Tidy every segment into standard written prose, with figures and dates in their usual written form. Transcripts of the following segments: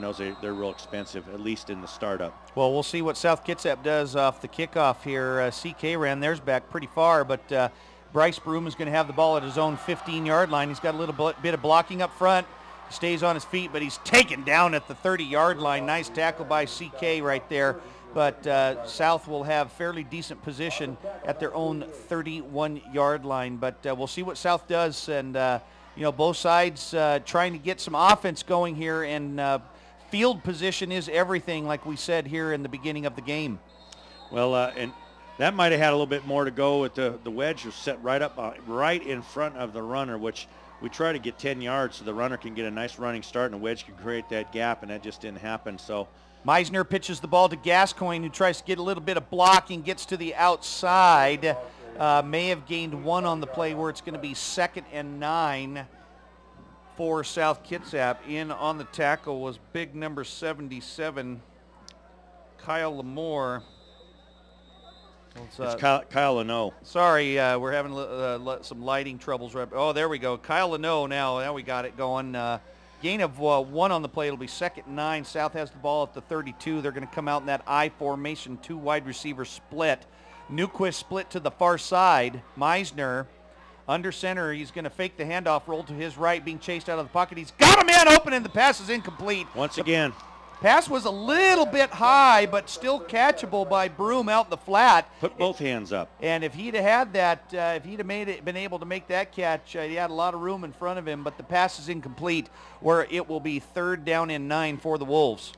knows they're real expensive, at least in the startup. Well, we'll see what South Kitsap does off the kickoff here. CK ran theirs back pretty far, but Bryce Broom is going to have the ball at his own 15-yard line. He's got a little bit of blocking up front. He stays on his feet, but he's taken down at the 30-yard line. Nice tackle by CK right there. But South will have fairly decent position at their own 31-yard line. But we'll see what South does. And, you know, both sides trying to get some offense going here. And field position is everything, like we said here in the beginning of the game. Well, and that might have had a little bit more to go with the wedge was set right up, right in front of the runner, which we try to get 10 yards so the runner can get a nice running start and the wedge can create that gap, and that just didn't happen. So Meisner pitches the ball to Gascoigne, who tries to get a little bit of blocking, gets to the outside. May have gained 1 on the play where it's going to be 2nd and 9 for South Kitsap. In on the tackle was big number 77, Kyle Lamore. It's Kyle Leno. Sorry, we're having some lighting troubles. Right. Oh, there we go. Kyle Leno now we got it going. Gain of 1 on the play. It'll be 2nd and 9. South has the ball at the 32. They're going to come out in that I formation, 2 wide receiver split. Newquist split to the far side. Meisner under center. He's going to fake the handoff, roll to his right, being chased out of the pocket. He's got a man open, and the pass is incomplete. Once again. Pass was a little bit high, but still catchable by Broom out in the flat. Put both hands up. And if he'd have had that, if he'd have been able to make that catch, he had a lot of room in front of him, but the pass is incomplete, where it will be 3rd down and 9 for the Wolves.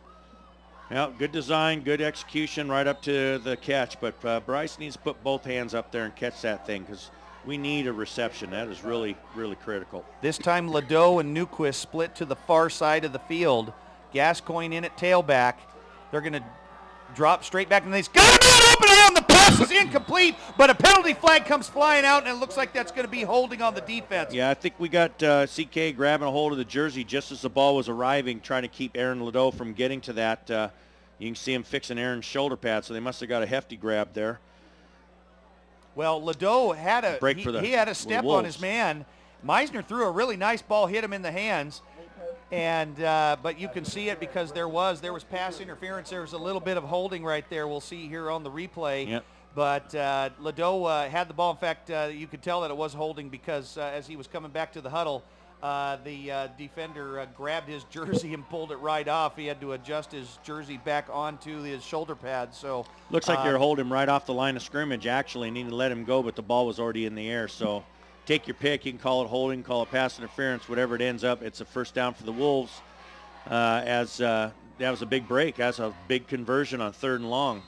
Yeah, good design, good execution right up to the catch, but Bryce needs to put both hands up there and catch that thing because we need a reception. That is really, really critical. This time Ladeau and Newquist split to the far side of the field. Gascoigne in at tailback. They're going to drop straight back, and he's got a man open, and the pass is incomplete, but a penalty flag comes flying out, and it looks like that's going to be holding on the defense. Yeah, I think we got CK grabbing a hold of the jersey just as the ball was arriving, trying to keep Aaron Ladeau from getting to that. You can see him fixing Aaron's shoulder pad, so they must have got a hefty grab there. Well, Ladeau had he had a step on his man. Meisner threw a really nice ball, hit him in the hands. And but you can see it because there was pass interference. There was a little bit of holding right there. We'll see here on the replay. Yep. But Ladeau had the ball. In fact, you could tell that it was holding because as he was coming back to the huddle, the defender grabbed his jersey and pulled it right off. He had to adjust his jersey back onto his shoulder pad. So looks like they're holding him right off the line of scrimmage. Actually, need to let him go, but the ball was already in the air. So. Take your pick. You can call it holding, call it pass interference, whatever it ends up. It's a 1st down for the Wolves. That was a big break. That's a big conversion on 3rd and long.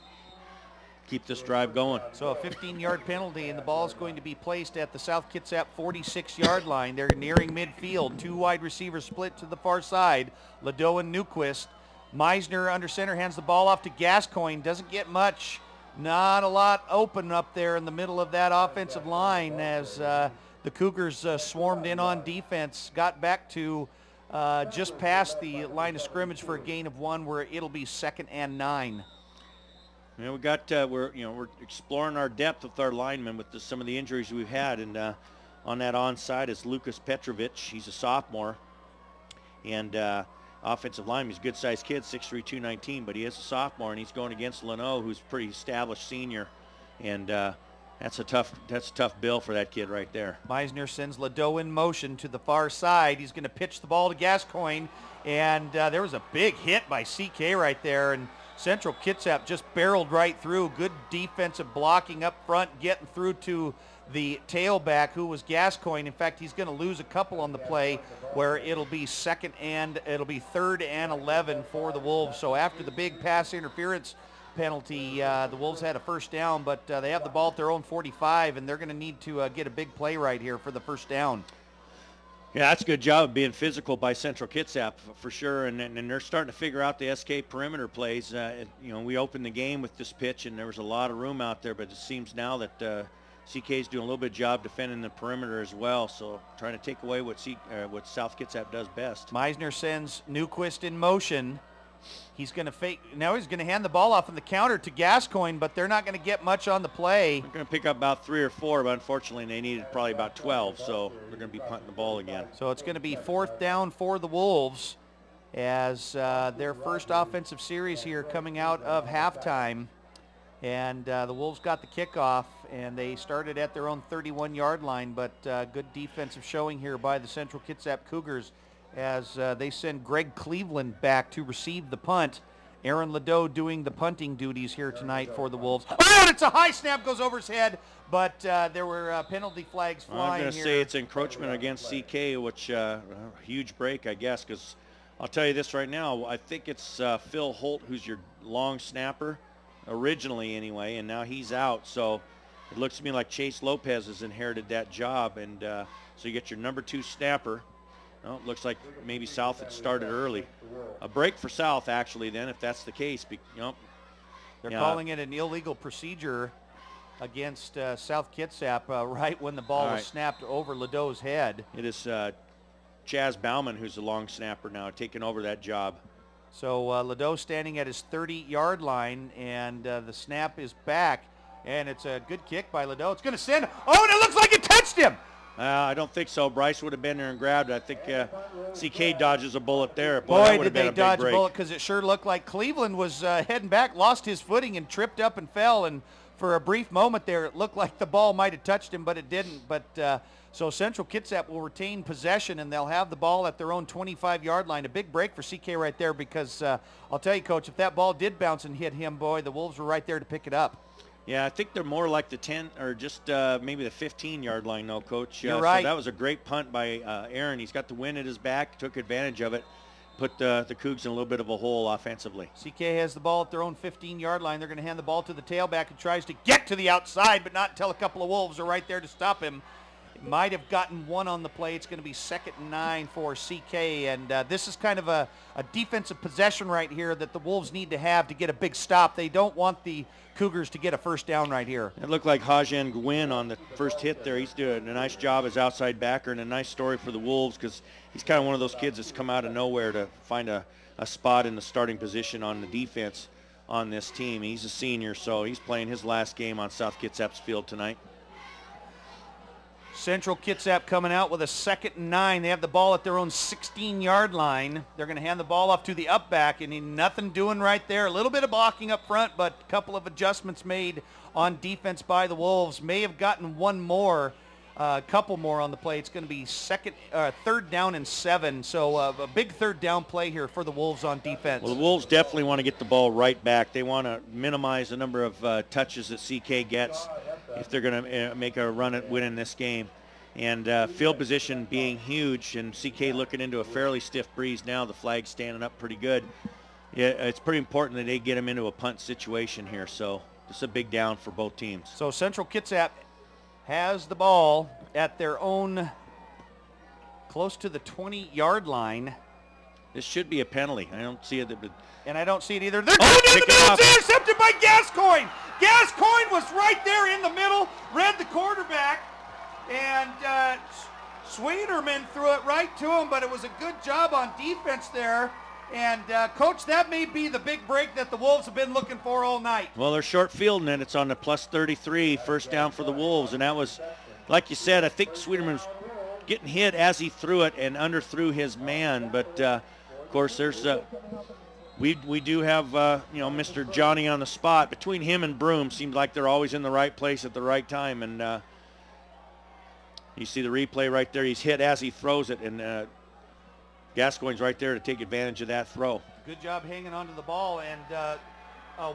Keep this drive going. So a 15-yard penalty, and the ball is going to be placed at the South Kitsap 46-yard line. They're nearing midfield. 2 wide receivers split to the far side. Ladeau and Newquist. Meisner under center hands the ball off to Gascoigne. Doesn't get much. Not a lot open up there in the middle of that offensive line as the Cougars swarmed in on defense, got back to just past the line of scrimmage for a gain of 1, where it'll be 2nd and 9. Yeah, we got we're exploring our depth with our linemen with some of the injuries we've had, and on that onside is Lucas Petrovic. He's a sophomore, and offensive lineman. He's a good-sized kid, 6'3", 219, but he is a sophomore, and he's going against Leno, who's a pretty established senior, and that's a tough bill for that kid right there. Meisner sends Ladeau in motion to the far side. He's going to pitch the ball to Gascoigne, and there was a big hit by CK right there, and Central Kitsap just barreled right through. Good defensive blocking up front, getting through to the tailback, who was Gascoigne. In fact, he's going to lose a couple on the play, where it'll be 3rd and 11 for the Wolves. So after the big pass interference penalty, the Wolves had a 1st down, but they have the ball at their own 45, and they're going to need to get a big play right here for the 1st down. Yeah, that's a good job of being physical by Central Kitsap for sure, and they're starting to figure out the SK perimeter plays. We opened the game with this pitch, and there was a lot of room out there, but it seems now that CK's doing a little bit of job defending the perimeter as well, so trying to take away what South Kitsap does best. Meisner sends Newquist in motion. He's going to fake. Now he's going to hand the ball off in the counter to Gascoigne, but they're not going to get much on the play. They're going to pick up about 3 or 4, but unfortunately they needed probably about 12, so they're going to be punting the ball again. So it's going to be 4th down for the Wolves. as their first offensive series here coming out of halftime. And the Wolves got the kickoff, and they started at their own 31-yard line, but good defensive showing here by the Central Kitsap Cougars as they send Greg Cleveland back to receive the punt. Aaron Ladeau doing the punting duties here tonight for the Wolves. Oh, and it's a high snap, goes over his head, but there were penalty flags flying I'm going to say it's encroachment against CK, which huge break, I guess, because I'll tell you this right now. I think it's Phil Holt, who's your long snapper, originally anyway, and now he's out. So it looks to me like Chase Lopez has inherited that job, and so you get your number 2 snapper. Well, it looks like maybe South had started early. A break for South, actually, then, if that's the case. They're calling it an illegal procedure against South Kitsap right when the ball was snapped over Ladeau's head. It is Chaz Bauman, who's the long snapper now, taking over that job. So Ladeau standing at his 30-yard line, and the snap is back, and it's a good kick by Ladeau. It's going to send. Oh, and it looks like it touched him. I don't think so. Bryce would have been there and grabbed it. I think CK dodges a bullet there. Boy, did they dodge a bullet, because it sure looked like Cleveland was heading back, lost his footing, and tripped up and fell. And for a brief moment there, it looked like the ball might have touched him, but it didn't. But so Central Kitsap will retain possession, and they'll have the ball at their own 25-yard line. A big break for CK right there, because I'll tell you, Coach, if that ball did bounce and hit him, boy, the Wolves were right there to pick it up. Yeah, I think they're more like the 10 or just maybe the 15-yard line, though, Coach. You're right. So that was a great punt by Aaron. He's got the wind at his back, took advantage of it, put the Cougs in a little bit of a hole offensively. CK has the ball at their own 15-yard line. They're going to hand the ball to the tailback, who tries to get to the outside, but not until a couple of Wolves are right there to stop him. Might have gotten one on the play. It's going to be 2nd and 9 for CK, and this is kind of a defensive possession right here that the Wolves need to have to get a big stop. They don't want the Cougars to get a first down right here. It looked like Hajan Gwynn on the first hit there. He's doing a nice job as outside backer, and a nice story for the Wolves, because he's kind of one of those kids that's come out of nowhere to find a spot in the starting position on the defense on this team. He's a senior, so he's playing his last game on South Kitsap's field tonight. Central Kitsap coming out with a 2nd and 9. They have the ball at their own 16-yard line. They're going to hand the ball off to the up back, and nothing doing right there. A little bit of blocking up front, but a couple of adjustments made on defense by the Wolves. May have gotten one more, a couple more on the play. It's going to be 3rd down and 7. So a big 3rd down play here for the Wolves on defense. Well, the Wolves definitely want to get the ball right back. They want to minimize the number of touches that CK gets if they're going to make a run at winning this game. And field position being huge, and CK looking into a fairly stiff breeze now. The flag's standing up pretty good. Yeah, it's pretty important that they get him into a punt situation here. So it's a big down for both teams. So Central Kitsap has the ball at their own close to the 20-yard line. This should be a penalty. I don't see it. And I don't see it either. They're going in the middle. It's intercepted by Gascoigne. Gascoigne was right there in the middle, read the quarterback, and Sweeterman threw it right to him, but it was a good job on defense there. And, Coach, that may be the big break that the Wolves have been looking for all night. Well, they're short fielding it. It's on the plus 33, first down for the Wolves. And that was, like you said, I think Sweeterman was getting hit as he threw it and underthrew his man. But, of course, there's we do have, Mr. Johnny on the spot. Between him and Broom, seems like they're always in the right place at the right time. And you see the replay right there. He's hit as he throws it, and Gascoigne's right there to take advantage of that throw. Good job hanging onto the ball, and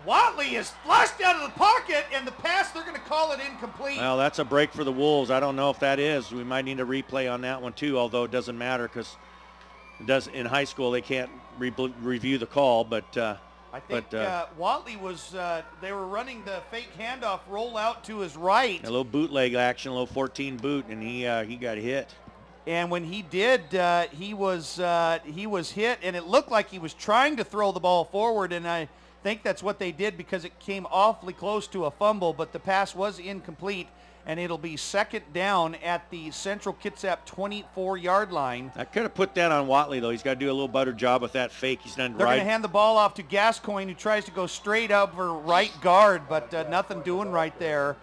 Watley is flushed out of the pocket, and the pass, they're going to call it incomplete. Well, that's a break for the Wolves. I don't know if that is. We might need a replay on that one too, although it doesn't matter because in high school they can't review the call, but I think Watley was, they were running the fake handoff roll out to his right. A little bootleg action, a little 14 boot, and he got hit. And when he did, he was hit, and it looked like he was trying to throw the ball forward, and I think that's what they did because it came awfully close to a fumble, but the pass was incomplete, and it'll be 2nd down at the Central Kitsap 24-yard line. I could have put that on Watley, though. He's got to do a little better job with that fake. He's done right. They're going to hand the ball off to Gascoigne, who tries to go straight over right guard, but nothing doing right there.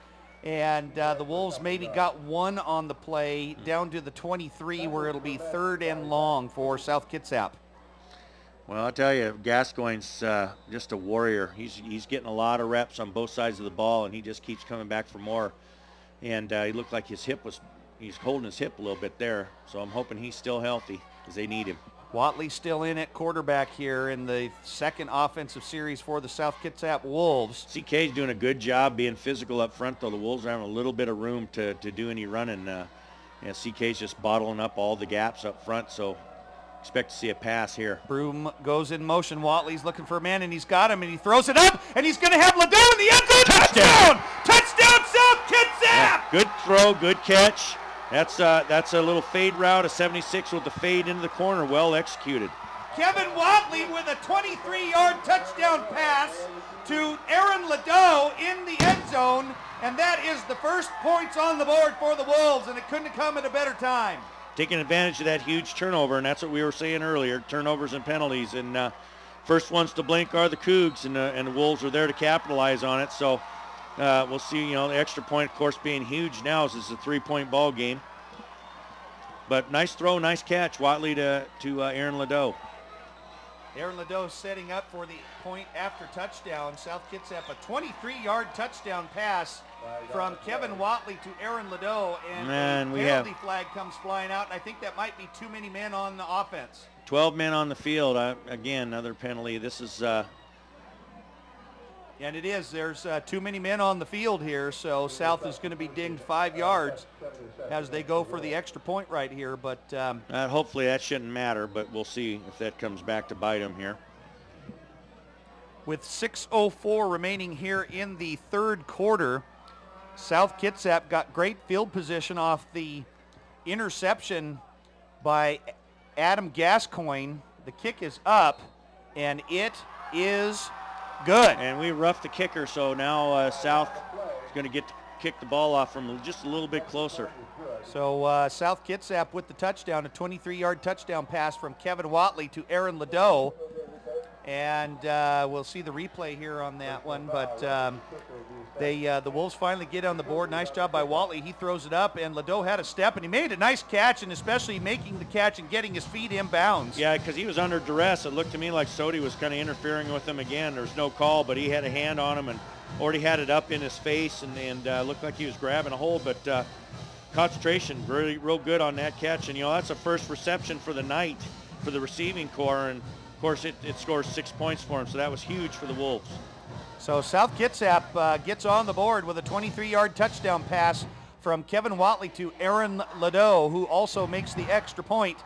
And the Wolves maybe got one on the play down to the 23, where it'll be 3rd and long for South Kitsap. Well, I'll tell you, Gascoigne's just a warrior. He's getting a lot of reps on both sides of the ball, and he just keeps coming back for more. And he looked like his hip he's holding his hip a little bit there. So I'm hoping he's still healthy because they need him. Watley still in at quarterback here in the second offensive series for the South Kitsap Wolves. CK's doing a good job being physical up front, though. The Wolves are having a little bit of room to do any running. And CK's just bottling up all the gaps up front, so expect to see a pass here. Broom goes in motion. Watley's looking for a man, and he's got him, and he throws it up, and he's going to have Ledoux in the end zone. Touchdown! Touchdown, South Kitsap! Yeah, good throw, good catch. That's a little fade route, a 76 with the fade into the corner, well executed. Kevin Watley with a 23-yard touchdown pass to Aaron Ledoux in the end zone, and that is the first points on the board for the Wolves, and it couldn't have come at a better time. Taking advantage of that huge turnover, and that's what we were saying earlier, turnovers and penalties. And first ones to blink are the Cougs, and the Wolves are there to capitalize on it. So we'll see, the extra point, of course, being huge now as it's a 3-point ball game. But nice throw, nice catch, Watley to Aaron Ledoux. Aaron Ledoux setting up for the point after touchdown. South Kitsap, a 23-yard touchdown pass from Kevin Watley to Aaron Ledoux, and the penalty flag comes flying out, and I think that might be too many men on the offense. 12 men on the field. Again, another penalty. This is... And it is. There's too many men on the field here, so South is going to be dinged 5 yards as they go for the extra point right here. But hopefully that shouldn't matter, but we'll see if that comes back to bite them here. With 6:04 remaining here in the third quarter, South Kitsap got great field position off the interception by Adam Gascoigne. The kick is up, and it is good. And we roughed the kicker, so now South is going to get to kick the ball off from just a little bit closer. So South Kitsap with the touchdown, a 23-yard touchdown pass from Kevin Watley to Aaron Ledoux. And we'll see the replay here on that one, but the Wolves finally get on the board. Nice job by Watley. He throws it up, and Ledoux had a step, and he made a nice catch, and especially making the catch and getting his feet inbounds. Yeah, because he was under duress. It looked to me like Sodi was kind of interfering with him again. There was no call, but he had a hand on him and already had it up in his face, and looked like he was grabbing a hold, but concentration really real good on that catch. And, that's a first reception for the night for the receiving corps, and of course, it scores 6 points for him, so that was huge for the Wolves. So South Kitsap gets on the board with a 23-yard touchdown pass from Kevin Watley to Aaron Ledoux, who also makes the extra point.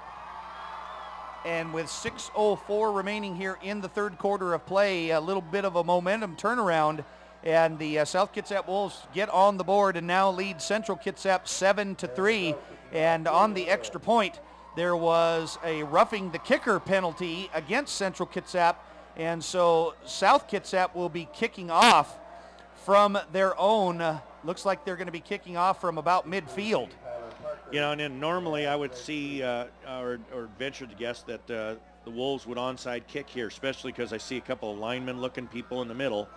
And with 6:04 remaining here in the third quarter of play, a little bit of a momentum turnaround, and the South Kitsap Wolves get on the board and now lead Central Kitsap 7-3. And on the extra point, there was a roughing the kicker penalty against Central Kitsap, and so South Kitsap will be kicking off from their own, looks like they're going to be kicking off from about midfield. And then normally I would see or venture to guess that the Wolves would onside kick here, especially because I see a couple of linemen looking people in the middle.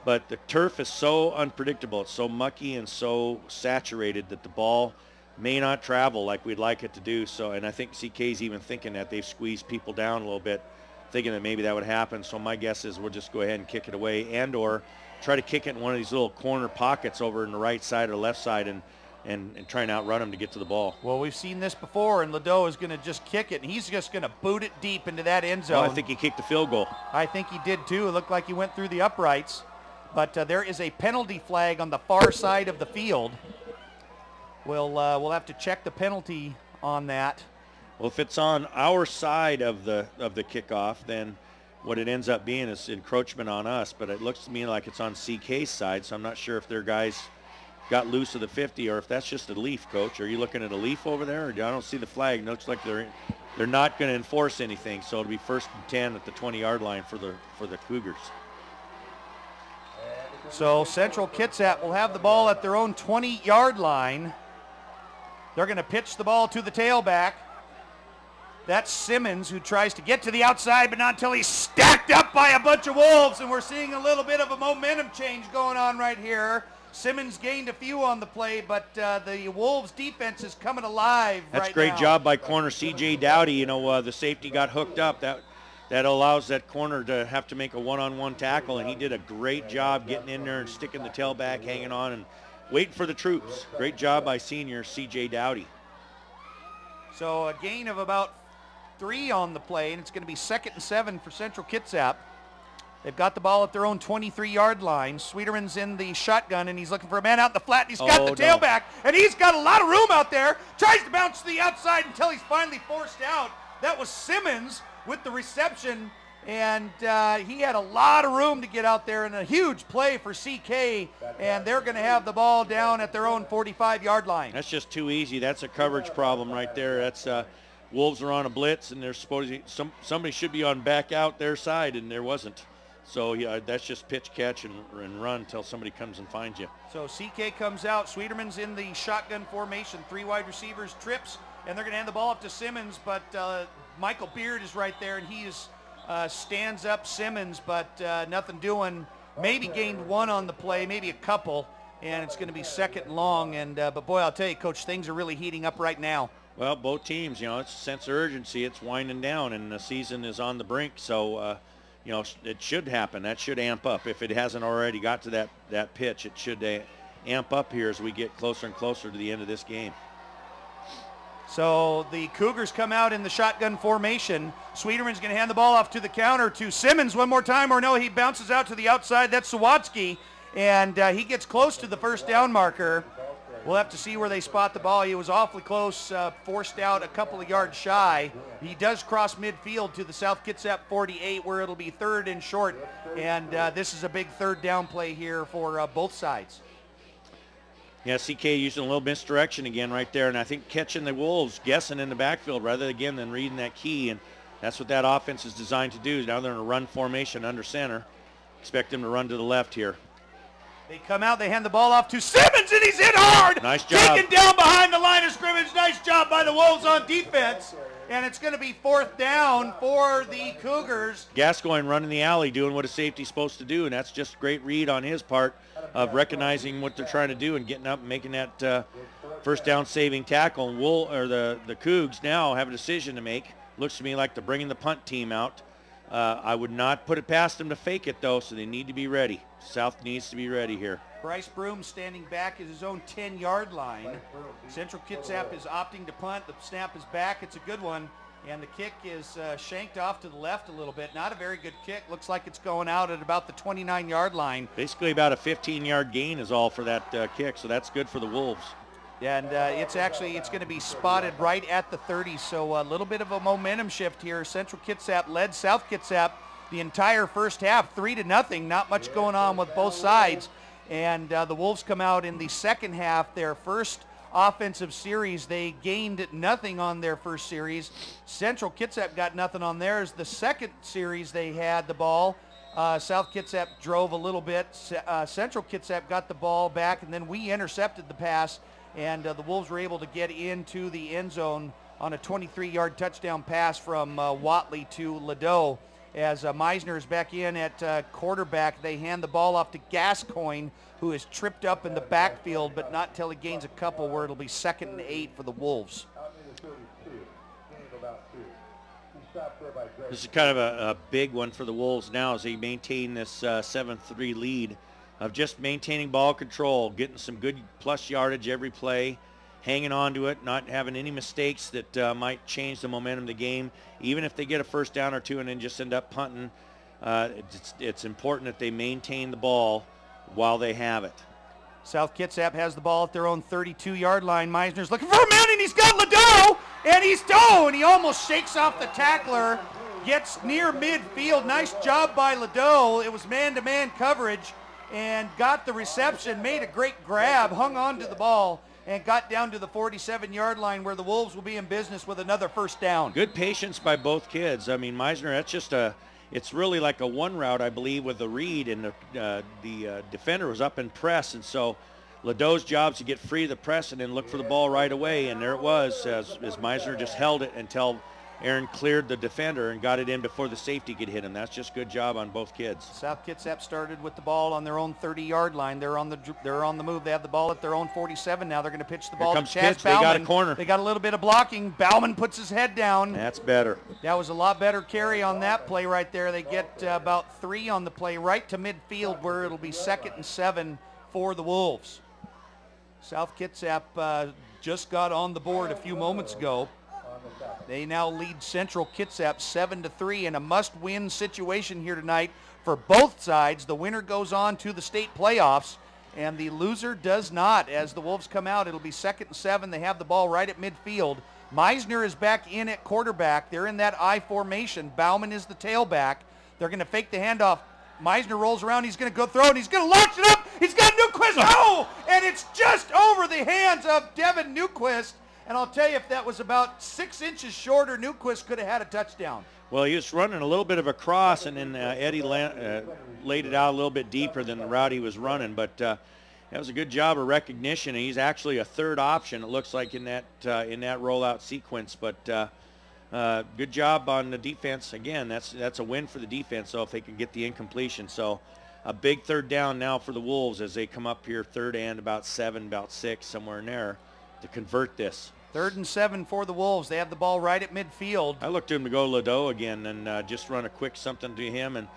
But the turf is so unpredictable. It's so mucky and so saturated that the ball may not travel like we'd like it to do. So, and I think CK's even thinking that they've squeezed people down a little bit, thinking that maybe that would happen. So my guess is we'll just go ahead and kick it away, and or try to kick it in one of these little corner pockets over in the right side or left side, and try and outrun them to get to the ball. Well, we've seen this before, and Ledoux is going to just kick it, and he's just going to boot it deep into that end zone. Well, I think he kicked the field goal. I think he did too. It looked like he went through the uprights, but there is a penalty flag on the far side of the field. We'll have to check the penalty on that. Well, if it's on our side of the kickoff, then what it ends up being is encroachment on us. But it looks to me like it's on CK's side, so I'm not sure if their guys got loose of the 50 or if that's just a leaf, Coach. Are you looking at a leaf over there? Or I don't see the flag. It looks like they're not going to enforce anything, so it'll be 1st and 10 at the 20-yard line for the Cougars. So Central Kitsap will have the ball at their own 20-yard line. They're going to pitch the ball to the tailback. That's Simmons, who tries to get to the outside, but not until he's stacked up by a bunch of Wolves, and we're seeing a little bit of a momentum change going on right here. Simmons gained a few on the play, but the Wolves defense is coming alive right now. That's a great job by corner C.J. Dowdy. The safety got hooked up. That that allows that corner to have to make a one-on-one tackle, and he did a great job getting in there and sticking the tailback, hanging on, and waiting for the troops. Great job by senior C.J. Dowdy. So a gain of about 3 on the play, and it's going to be 2nd and 7 for Central Kitsap. They've got the ball at their own 23-yard line. Sweeterman's in the shotgun, and he's looking for a man out in the flat, and he's got the tailback, and he's got a lot of room out there. Tries to bounce to the outside until he's finally forced out. That was Simmons with the reception, and he had a lot of room to get out there, and a huge play for CK, and they're going to have the ball down at their own 45-yard line. That's just too easy. That's a coverage problem right there. That's Wolves are on a blitz, and they're supposed to, somebody should be on back out their side, and there wasn't. So yeah, that's just pitch, catch, and run until somebody comes and finds you. So CK comes out. Sweeterman's in the shotgun formation. 3 wide receivers, trips, and they're going to hand the ball up to Simmons, but Michael Beard is right there, and he is stands up Simmons, but nothing doing. Maybe gained 1 on the play, maybe a couple, and it's going to be 2nd and long. And but boy, I'll tell you, Coach, things are really heating up right now. Well, both teams, it's a sense of urgency. It's winding down, and the season is on the brink. So, it should happen. That should amp up. If it hasn't already got to that pitch, it should amp up here as we get closer and closer to the end of this game. So the Cougars come out in the shotgun formation. Sweeterman's going to hand the ball off to the counter to Simmons one more time, or no, he bounces out to the outside. That's Sawatsky, and he gets close to the first down marker. We'll have to see where they spot the ball. He was awfully close, forced out a couple of yards shy. He does cross midfield to the South Kitsap 48, where it'll be 3rd and short, and this is a big 3rd down play here for both sides. Yeah, CK using a little misdirection again right there, and I think catching the Wolves, guessing in the backfield rather again than reading that key, and that's what that offense is designed to do. Now they're in a run formation under center. Expect them to run to the left here. They come out, they hand the ball off to Simmons, and he's hit hard! Nice job. Taken down behind the line of scrimmage. Nice job by the Wolves on defense. And it's going to be 4th down for the Cougars. Gascoigne running the alley, doing what a safety's supposed to do, and that's just a great read on his part of recognizing what they're trying to do and getting up and making that first down saving tackle. And the Cougs now have a decision to make. Looks to me like they're bringing the punt team out. I would not put it past them to fake it, though, so they need to be ready. South needs to be ready here. Bryce Broom standing back at his own 10-yard line. Central Kitsap is opting to punt. The snap is back. It's a good one. And the kick is shanked off to the left a little bit. Not a very good kick. Looks like it's going out at about the 29-yard line. Basically about a 15-yard gain is all for that kick, so that's good for the Wolves. And it's going to be spotted right at the 30, so a little bit of a momentum shift here. Central Kitsap led South Kitsap the entire first half, 3-0. Not much going on with both sides. And the Wolves come out in the second half, their first offensive series. They gained nothing on their first series. Central Kitsap got nothing on theirs. The second series they had the ball. South Kitsap drove a little bit. Central Kitsap got the ball back, and then we intercepted the pass, and the Wolves were able to get into the end zone on a 23-yard touchdown pass from Watley to Ladeau. As Meisner is back in at quarterback, they hand the ball off to Gascoigne, who is tripped up in the backfield, but not till he gains a couple, where it'll be 2nd and 8 for the Wolves. This is kind of a big one for the Wolves now as they maintain this 7-3 lead of just maintaining ball control, getting some good plus yardage every play, hanging on to it, not having any mistakes that might change the momentum of the game. Even if they get a first down or two and then just end up punting, it's important that they maintain the ball while they have it. South Kitsap has the ball at their own 32-yard line. Meisner's looking for a man, and he's got Ladeau, and he's and he almost shakes off the tackler, gets near midfield. Nice job by Ladeau. It was man-to-man coverage, and got the reception, made a great grab, hung on to the ball, and got down to the 47-yard line, where the Wolves will be in business with another first down. Good patience by both kids. I mean, Meisner, that's just it's really like a one route, I believe, with the read, and the defender was up in press, and so Ladeau's job is to get free of the press and then look for the ball right away, and there it was, as Meisner just held it until Aaron cleared the defender and got it in before the safety could hit him. That's just good job on both kids. South Kitsap started with the ball on their own 30-yard line. They're on the move. They have the ball at their own 47 now. They're going to pitch the ball to Chaz Bauman. They got a corner. They got a little bit of blocking. Bauman puts his head down. That's better. That was a lot better carry on that play right there. They get about 3 on the play right to midfield where it'll be 2nd and 7 for the Wolves. South Kitsap just got on the board a few moments ago. They now lead Central Kitsap 7-3 in a must-win situation here tonight for both sides. The winner goes on to the state playoffs, and the loser does not. As the Wolves come out, it'll be 2nd and 7. They have the ball right at midfield. Meisner is back in at quarterback. They're in that I formation. Bauman is the tailback. They're going to fake the handoff. Meisner rolls around. He's going to go throw, and he's going to launch it up. He's got Newquist. Oh! And it's just over the hands of Devin Newquist. And I'll tell you, if that was about 6 inches shorter, Newquist could have had a touchdown. Well, he was running a little bit of a cross, and then Eddie laid it out a little bit deeper than the route he was running. But that was a good job of recognition. And he's actually a third option, it looks like, in that rollout sequence. But good job on the defense. Again, that's a win for the defense, so if they can get the incompletion. So a big third down now for the Wolves as they come up here, 3rd and about 7, about 6, somewhere in there, to convert this. 3rd and 7 for the Wolves. They have the ball right at midfield. I looked to him to go Ledo again and just run a quick something to him, and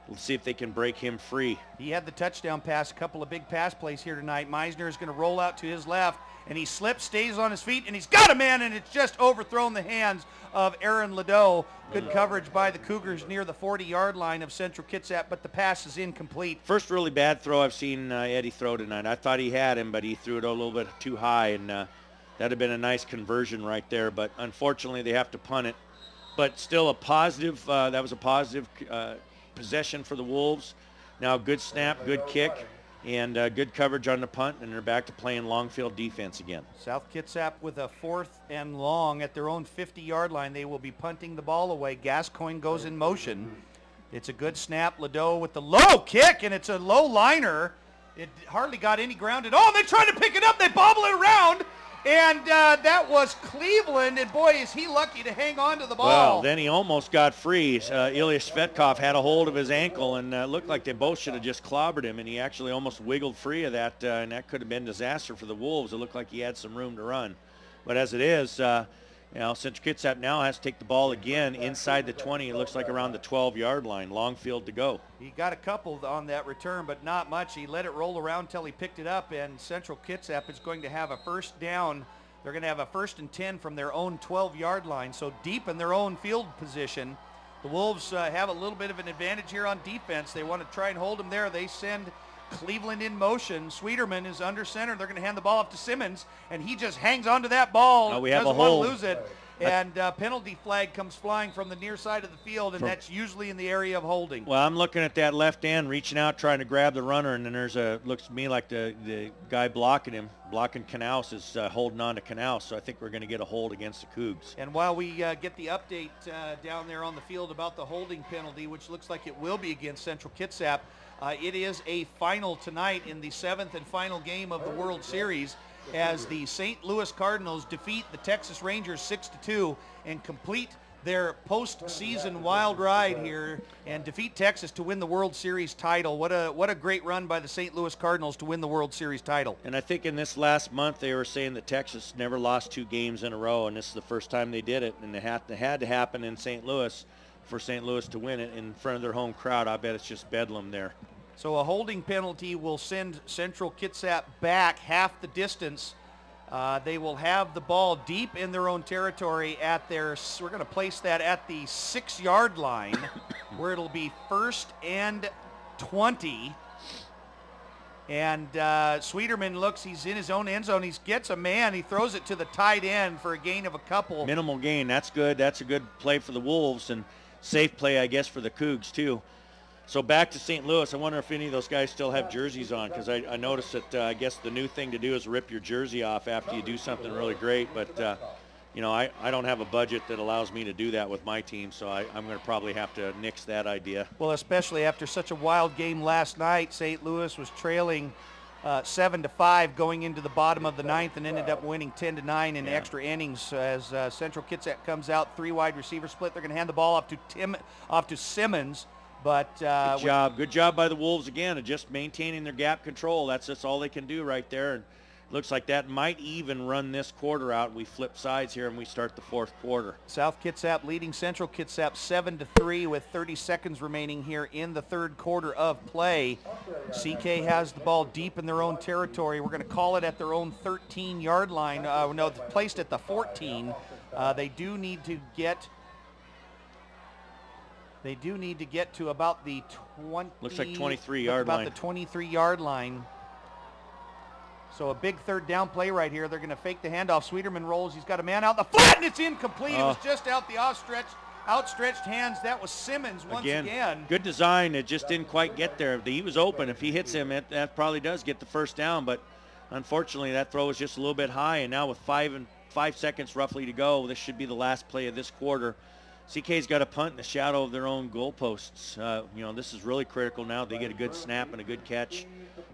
we'll see if they can break him free. He had the touchdown pass, a couple of big pass plays here tonight. Meisner is going to roll out to his left, and he slips, stays on his feet, and he's got a man, and it's just overthrown the hands of Aaron Ledo. Good coverage by the Cougars near the 40-yard line of Central Kitsap, but the pass is incomplete. First really bad throw I've seen Eddie throw tonight. I thought he had him, but he threw it a little bit too high, and that'd have been a nice conversion right there. But unfortunately, they have to punt it. But still a positive, that was a positive possession for the Wolves. Now good snap, good kick, and good coverage on the punt, and they're back to playing long field defense again. South Kitsap with a 4th and long at their own 50-yard line. They will be punting the ball away. Gascoigne goes in motion. It's a good snap. Ledo with the low kick, and it's a low liner. It hardly got any ground at all. They try to pick it up. They bobble it around. And that was Cleveland, and boy, is he lucky to hang on to the ball. Well, then he almost got free. Ilya Svetkov had a hold of his ankle, and it looked like they both should have just clobbered him, and he actually almost wiggled free of that, and that could have been disaster for the Wolves. It looked like he had some room to run. But as it is, Central Kitsap now has to take the ball again inside the 20. It looks like around the 12-yard line. Long field to go. He got a couple on that return, but not much. He let it roll around until he picked it up, and Central Kitsap is going to have a first down. They're going to have a 1st and 10 from their own 12-yard line, so deep in their own field position. The Wolves have a little bit of an advantage here on defense. They want to try and hold them there. They send Cleveland in motion. Sweeterman is under center. They're going to hand the ball off to Simmons, and he just hangs onto that ball. Oh, we have doesn't a hold. want to lose it. And penalty flag comes flying from the near side of the field, and that's usually in the area of holding. Well, I'm looking at that left end, reaching out, trying to grab the runner, and then there's looks to me like the guy blocking Knaus is holding on to Knaus, so I think we're going to get a hold against the Cougs. And while we get the update down there on the field about the holding penalty, which looks like it will be against Central Kitsap, it is a final tonight in the 7th and final game of the World Series, as the St. Louis Cardinals defeat the Texas Rangers 6-2 and complete their postseason wild ride here and defeat Texas to win the World Series title. What a great run by the St. Louis Cardinals to win the World Series title. And I think in this last month they were saying that Texas never lost 2 games in a row, and this is the first time they did it, and it had to happen in St. Louis for St. Louis to win it in front of their home crowd. I bet it's just bedlam there. So a holding penalty will send Central Kitsap back half the distance. They will have the ball deep in their own territory at their, we're going to place that at the 6-yard line where it'll be 1st and 20. And Sweeterman looks, he's in his own end zone. He gets a man, he throws it to the tight end for a gain of a couple. Minimal gain, that's good. That's a good play for the Wolves, and safe play, I guess, for the Cougs too. So back to St. Louis. I wonder if any of those guys still have jerseys on, because I noticed that I guess the new thing to do is rip your jersey off after you do something really great. But, you know, I don't have a budget that allows me to do that with my team, so I'm going to probably have to nix that idea. Well, especially after such a wild game last night. St. Louis was trailing 7-5 going into the bottom of the ninth, and ended up winning 10-9 in extra innings as Central Kitsap comes out, 3 wide receiver split. They're going to hand the ball off to Simmons. But good job by the Wolves again of just maintaining their gap control. That's just all they can do right there. And looks like that might even run this quarter out. We flip sides here and we start the fourth quarter. South Kitsap leading Central Kitsap 7-3 with 30 seconds remaining here in the third quarter of play. CK has the ball deep in their own territory. We're going to call it at their own 13-yard line. No, placed at the 14. They do need to get to about the 20. Looks like 23-yard line. About the 23-yard line. So a big third down play right here. They're going to fake the handoff. Sweeterman rolls. He's got a man out the flat, and it's incomplete. It was just out the outstretched hands. That was Simmons once again. Good design. It just didn't quite get there. He was open. If he hits him, that probably does get the first down. But unfortunately, that throw was just a little bit high. And now with 5 seconds roughly to go, this should be the last play of this quarter. CK's got a punt in the shadow of their own goalposts. This is really critical now. They get a good snap and a good catch,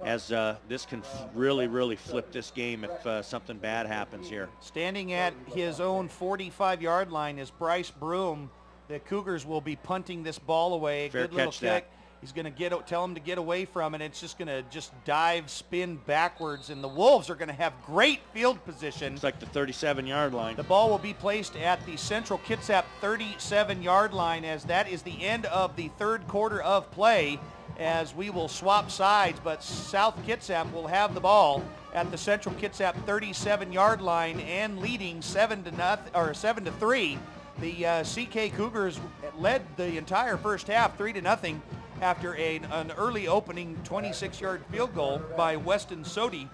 as this can really flip this game if something bad happens here. Standing at his own 45-yard line is Bryce Broom. The Cougars will be punting this ball away. Fair good little catch kick. that. He's going to tell him to get away from it. It's just going to dive, spin backwards, and the Wolves are going to have great field position. It's like the 37-yard line. The ball will be placed at the Central Kitsap 37-yard line, as that is the end of the third quarter of play, as we will swap sides, but South Kitsap will have the ball at the Central Kitsap 37-yard line and leading 7-3. The CK Cougars led the entire first half 3-0 after an early opening 26-yard field goal by Weston Sodi,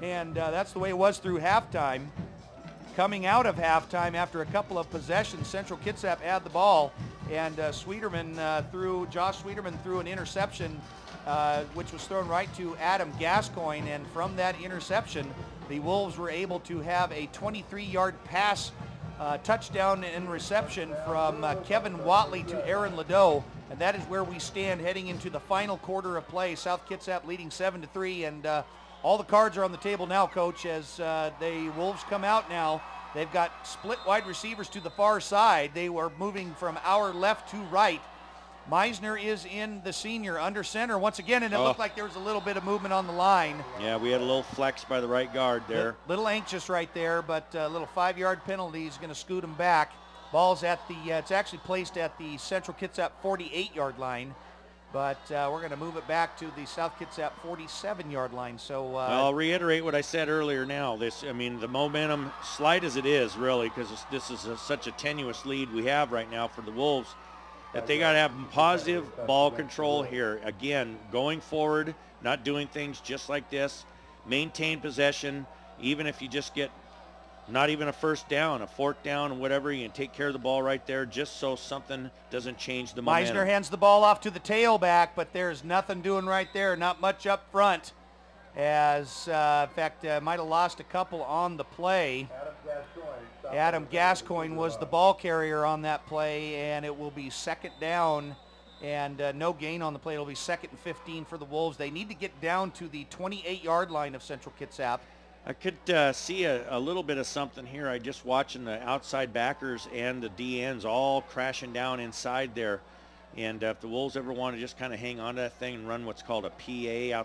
and that's the way it was through halftime. Coming out of halftime after a couple of possessions, Central Kitsap had the ball, and Josh Sweeterman threw an interception, which was thrown right to Adam Gascoigne, and from that interception, the Wolves were able to have a 23-yard pass touchdown and reception from Kevin Watley to Aaron Ladeau, and that is where we stand heading into the final quarter of play. South Kitsap leading 7-3, and all the cards are on the table now, Coach, as the Wolves come out now. They've got split wide receivers to the far side. They were moving from our left to right. Meisner is in the senior under center once again, and it looked like there was a little bit of movement on the line. Yeah, we had a little flex by the right guard there. Little anxious right there, but a little 5-yard penalty is going to scoot him back. Ball's at the, it's actually placed at the Central Kitsap 48-yard line, but we're going to move it back to the South Kitsap 47-yard line. So I'll reiterate what I said earlier now. The momentum, slight as it is really, because this is such a tenuous lead we have right now for the Wolves, that they got to have positive ball control here. Again, going forward, not doing things just like this. Maintain possession, even if you just get not even a first down, a fourth down, and whatever, you can take care of the ball right there just so something doesn't change the momentum. Meisner hands the ball off to the tailback, but there's nothing doing right there, not much up front. As, in fact, might have lost a couple on the play. Adam Gascoigne was the ball carrier on that play, and it will be second down and no gain on the play. It'll be 2nd and 15 for the Wolves. They need to get down to the 28-yard line of Central Kitsap. I could see a little bit of something here. I just watching the outside backers and the DNs all crashing down inside there. And if the Wolves ever want to just kind of hang on to that thing and run what's called a PA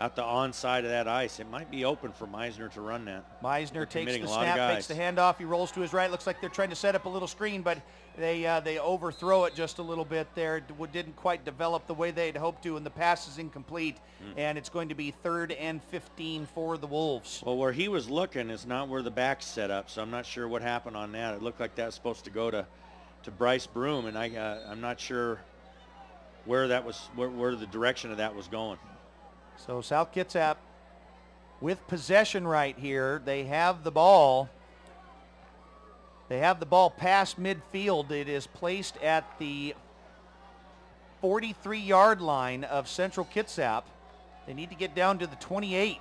out the onside of that ice, it might be open for Meisner to run that. Meisner takes the snap, takes the handoff. He rolls to his right. Looks like they're trying to set up a little screen, but they overthrow it just a little bit there. Didn't quite develop the way they'd hoped to, and the pass is incomplete. And it's going to be 3rd and 15 for the Wolves. Well, where he was looking is not where the back's set up, so I'm not sure what happened on that. It looked like that was supposed to go to Bryce Broom, and I'm not sure where that was, where the direction of that was going. So South Kitsap with possession right here. They have the ball. They have the ball past midfield. It is placed at the 43-yard line of Central Kitsap. They need to get down to the 28.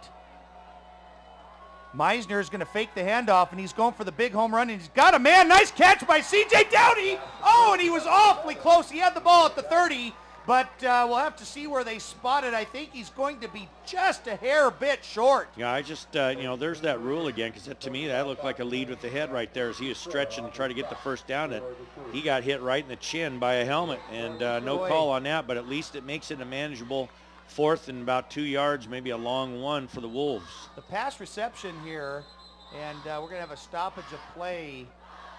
Meisner is going to fake the handoff, and he's going for the big home run, and he's got a man. Nice catch by C.J. Downey. Oh, and he was awfully close. He had the ball at the 30, but we'll have to see where they spot it. I think he's going to be just a hair bit short. Yeah, I just, you know, there's that rule again, because to me that looked like a lead with the head right there as he was stretching to try to get the first down. And he got hit right in the chin by a helmet, and no call on that, but at least it makes it a manageable 4th and about 2 yards, maybe a long one for the Wolves. The pass reception here, and we're going to have a stoppage of play,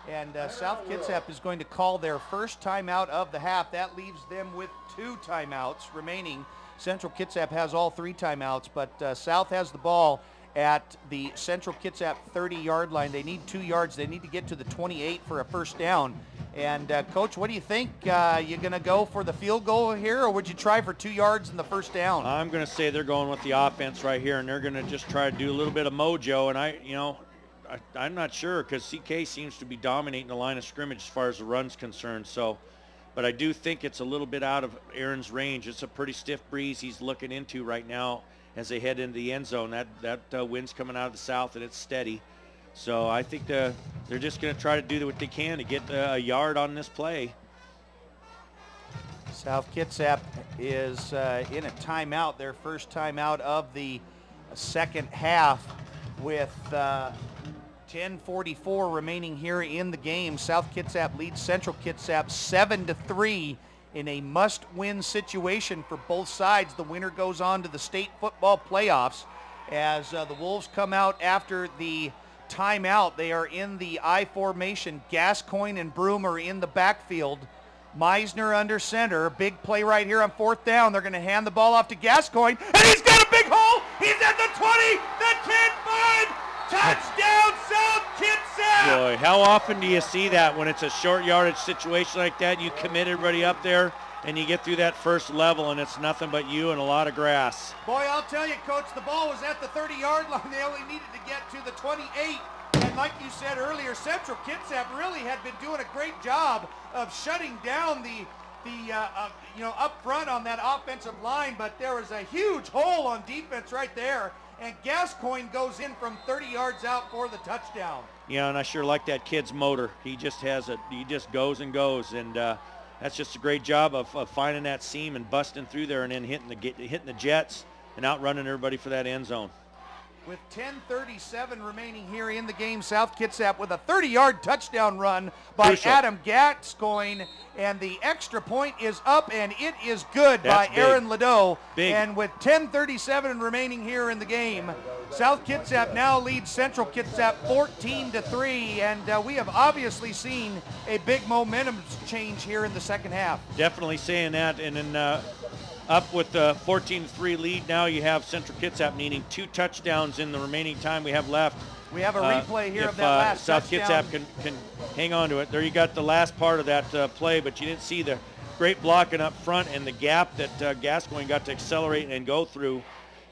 and South Kitsap is going to call their first timeout of the half. That leaves them with 2 timeouts remaining. Central Kitsap has all 3 timeouts, but South has the ball at the Central Kitsap 30-yard line. They need 2 yards. They need to get to the 28 for a first down. And Coach, what do you think? You going to go for the field goal here, or would you try for 2 yards in the first down? I'm going to say they're going with the offense right here, and they're going to just try to do a little bit of mojo. And I'm not sure, because CK seems to be dominating the line of scrimmage as far as the run's concerned. So, but I do think it's a little bit out of Aaron's range. It's a pretty stiff breeze he's looking into right now as they head into the end zone. That wind's coming out of the south, and it's steady. So I think they're just going to try to do what they can to get a yard on this play. South Kitsap is in a timeout, their first timeout of the second half, with 10:44 remaining here in the game. South Kitsap leads Central Kitsap 7-3 in a must-win situation for both sides. The winner goes on to the state football playoffs as the Wolves come out after the timeout. They are in the I formation. Gascoigne and Broom are in the backfield. Meisner under center. Big play right here on 4th down. They're going to hand the ball off to Gascoigne, and he's got a big hole. He's at the 20, the 10, 5. Touchdown, South Kitsap! Boy, how often do you see that when it's a short yardage situation like that? You commit everybody up there, and you get through that first level, and it's nothing but you and a lot of grass. Boy, I'll tell you, Coach, the ball was at the 30-yard line. They only needed to get to the 28. And like you said earlier, Central Kitsap really had been doing a great job of shutting down the up front on that offensive line, but there was a huge hole on defense right there, and Gascoigne goes in from 30 yards out for the touchdown. Yeah, and I sure like that kid's motor. He just he just goes and goes, and that's just a great job of finding that seam and busting through there, and then hitting the jets and outrunning everybody for that end zone. With 10:37 remaining here in the game, South Kitsap with a 30-yard touchdown run by Crucial. Adam Gascoigne, and the extra point is up, and it is good by Aaron Ladeau. And with 10:37 remaining here in the game, South Kitsap now leads Central Kitsap 14-3, and we have obviously seen a big momentum change here in the second half. Definitely saying that, and then up with the 14-3 lead. Now you have Central Kitsap needing 2 touchdowns in the remaining time we have left. We have a replay here if, of that last South touchdown. Kitsap can hang on to it. There you got the last part of that play, but you didn't see the great blocking up front and the gap that Gascoigne got to accelerate and go through.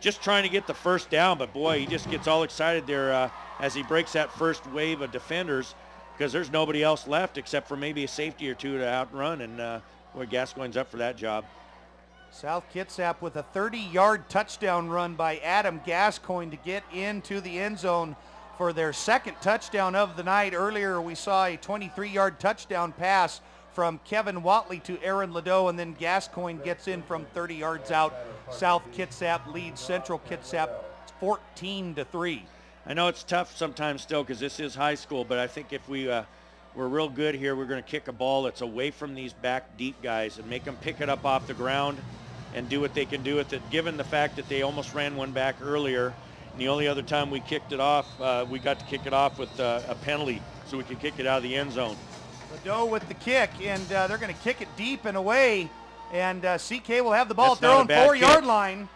Just trying to get the first down, but boy, he just gets all excited there as he breaks that first wave of defenders, because there's nobody else left except for maybe a safety or two to outrun, and boy, Gascoigne's up for that job. South Kitsap with a 30-yard touchdown run by Adam Gascoigne to get into the end zone for their second touchdown of the night. Earlier we saw a 23-yard touchdown pass from Kevin Watley to Aaron Ladeau, and then Gascoigne gets in from 30 yards out. South Kitsap leads Central Kitsap 14-3. I know it's tough sometimes still because this is high school, but I think if we're real good here, we're going to kick a ball that's away from these back deep guys and make them pick it up off the ground and do what they can do with it, given the fact that they almost ran one back earlier. And the only other time we kicked it off, we got to kick it off with a penalty so we could kick it out of the end zone. Ladeau with the kick, and they're going to kick it deep and away, and CK will have the ball at their own 4-yard line,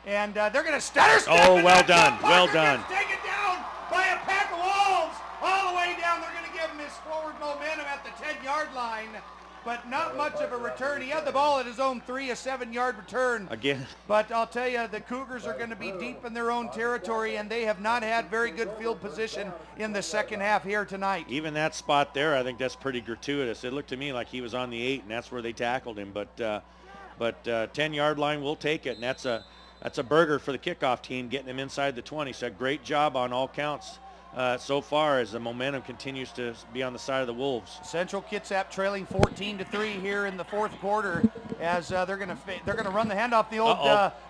and they're going to stutter step. Oh, well done, well done. Taken down by a pack of wolves all the way down. They're going to give him his forward momentum at the 10-yard line, but not much of a return. He had the ball at his own 3, a 7-yard return. Again. But I'll tell you, the Cougars are going to be deep in their own territory, and they have not had very good field position in the second half here tonight. Even that spot there, I think that's pretty gratuitous. It looked to me like he was on the 8, and that's where they tackled him. But 10-yard line, we'll take it, and that's a burger for the kickoff team, getting him inside the 20. So great job on all counts so far as the momentum continues to be on the side of the Wolves. Central Kitsap trailing 14-3 here in the fourth quarter as they're gonna run the handoff the old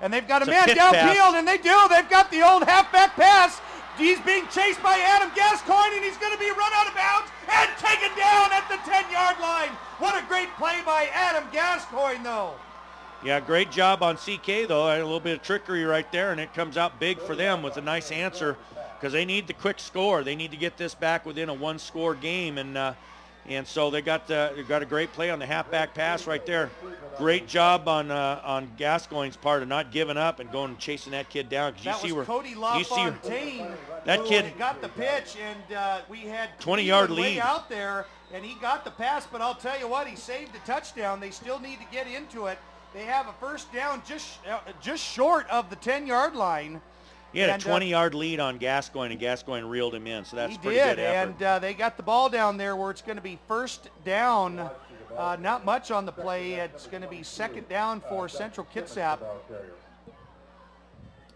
and they've got a It's a man pitch downfield, pass. and they do. They've got the old halfback pass. He's being chased by Adam Gascoigne, and he's going to be run out of bounds and taken down at the 10-yard line. What a great play by Adam Gascoigne, though. Yeah, great job on CK, though. A little bit of trickery right there, and it comes out big for them with a nice answer because they need the quick score. They need to get this back within a one-score game, and so they got a great play on the halfback pass right there. Great job on Gascoigne's part of not giving up and going and chasing that kid down. That was Cody LaFontaine that kid who got the pitch, and we had 20-yard Cleveland way lead out there, and he got the pass. But I'll tell you what, he saved a touchdown. They still need to get into it. They have a first down just short of the 10-yard line. He had a 20-yard lead on Gascoigne, and Gascoigne reeled him in, so that's pretty good effort. And they got the ball down there where it's going to be first down. Not much on the play. It's going to be second down for Central Kitsap.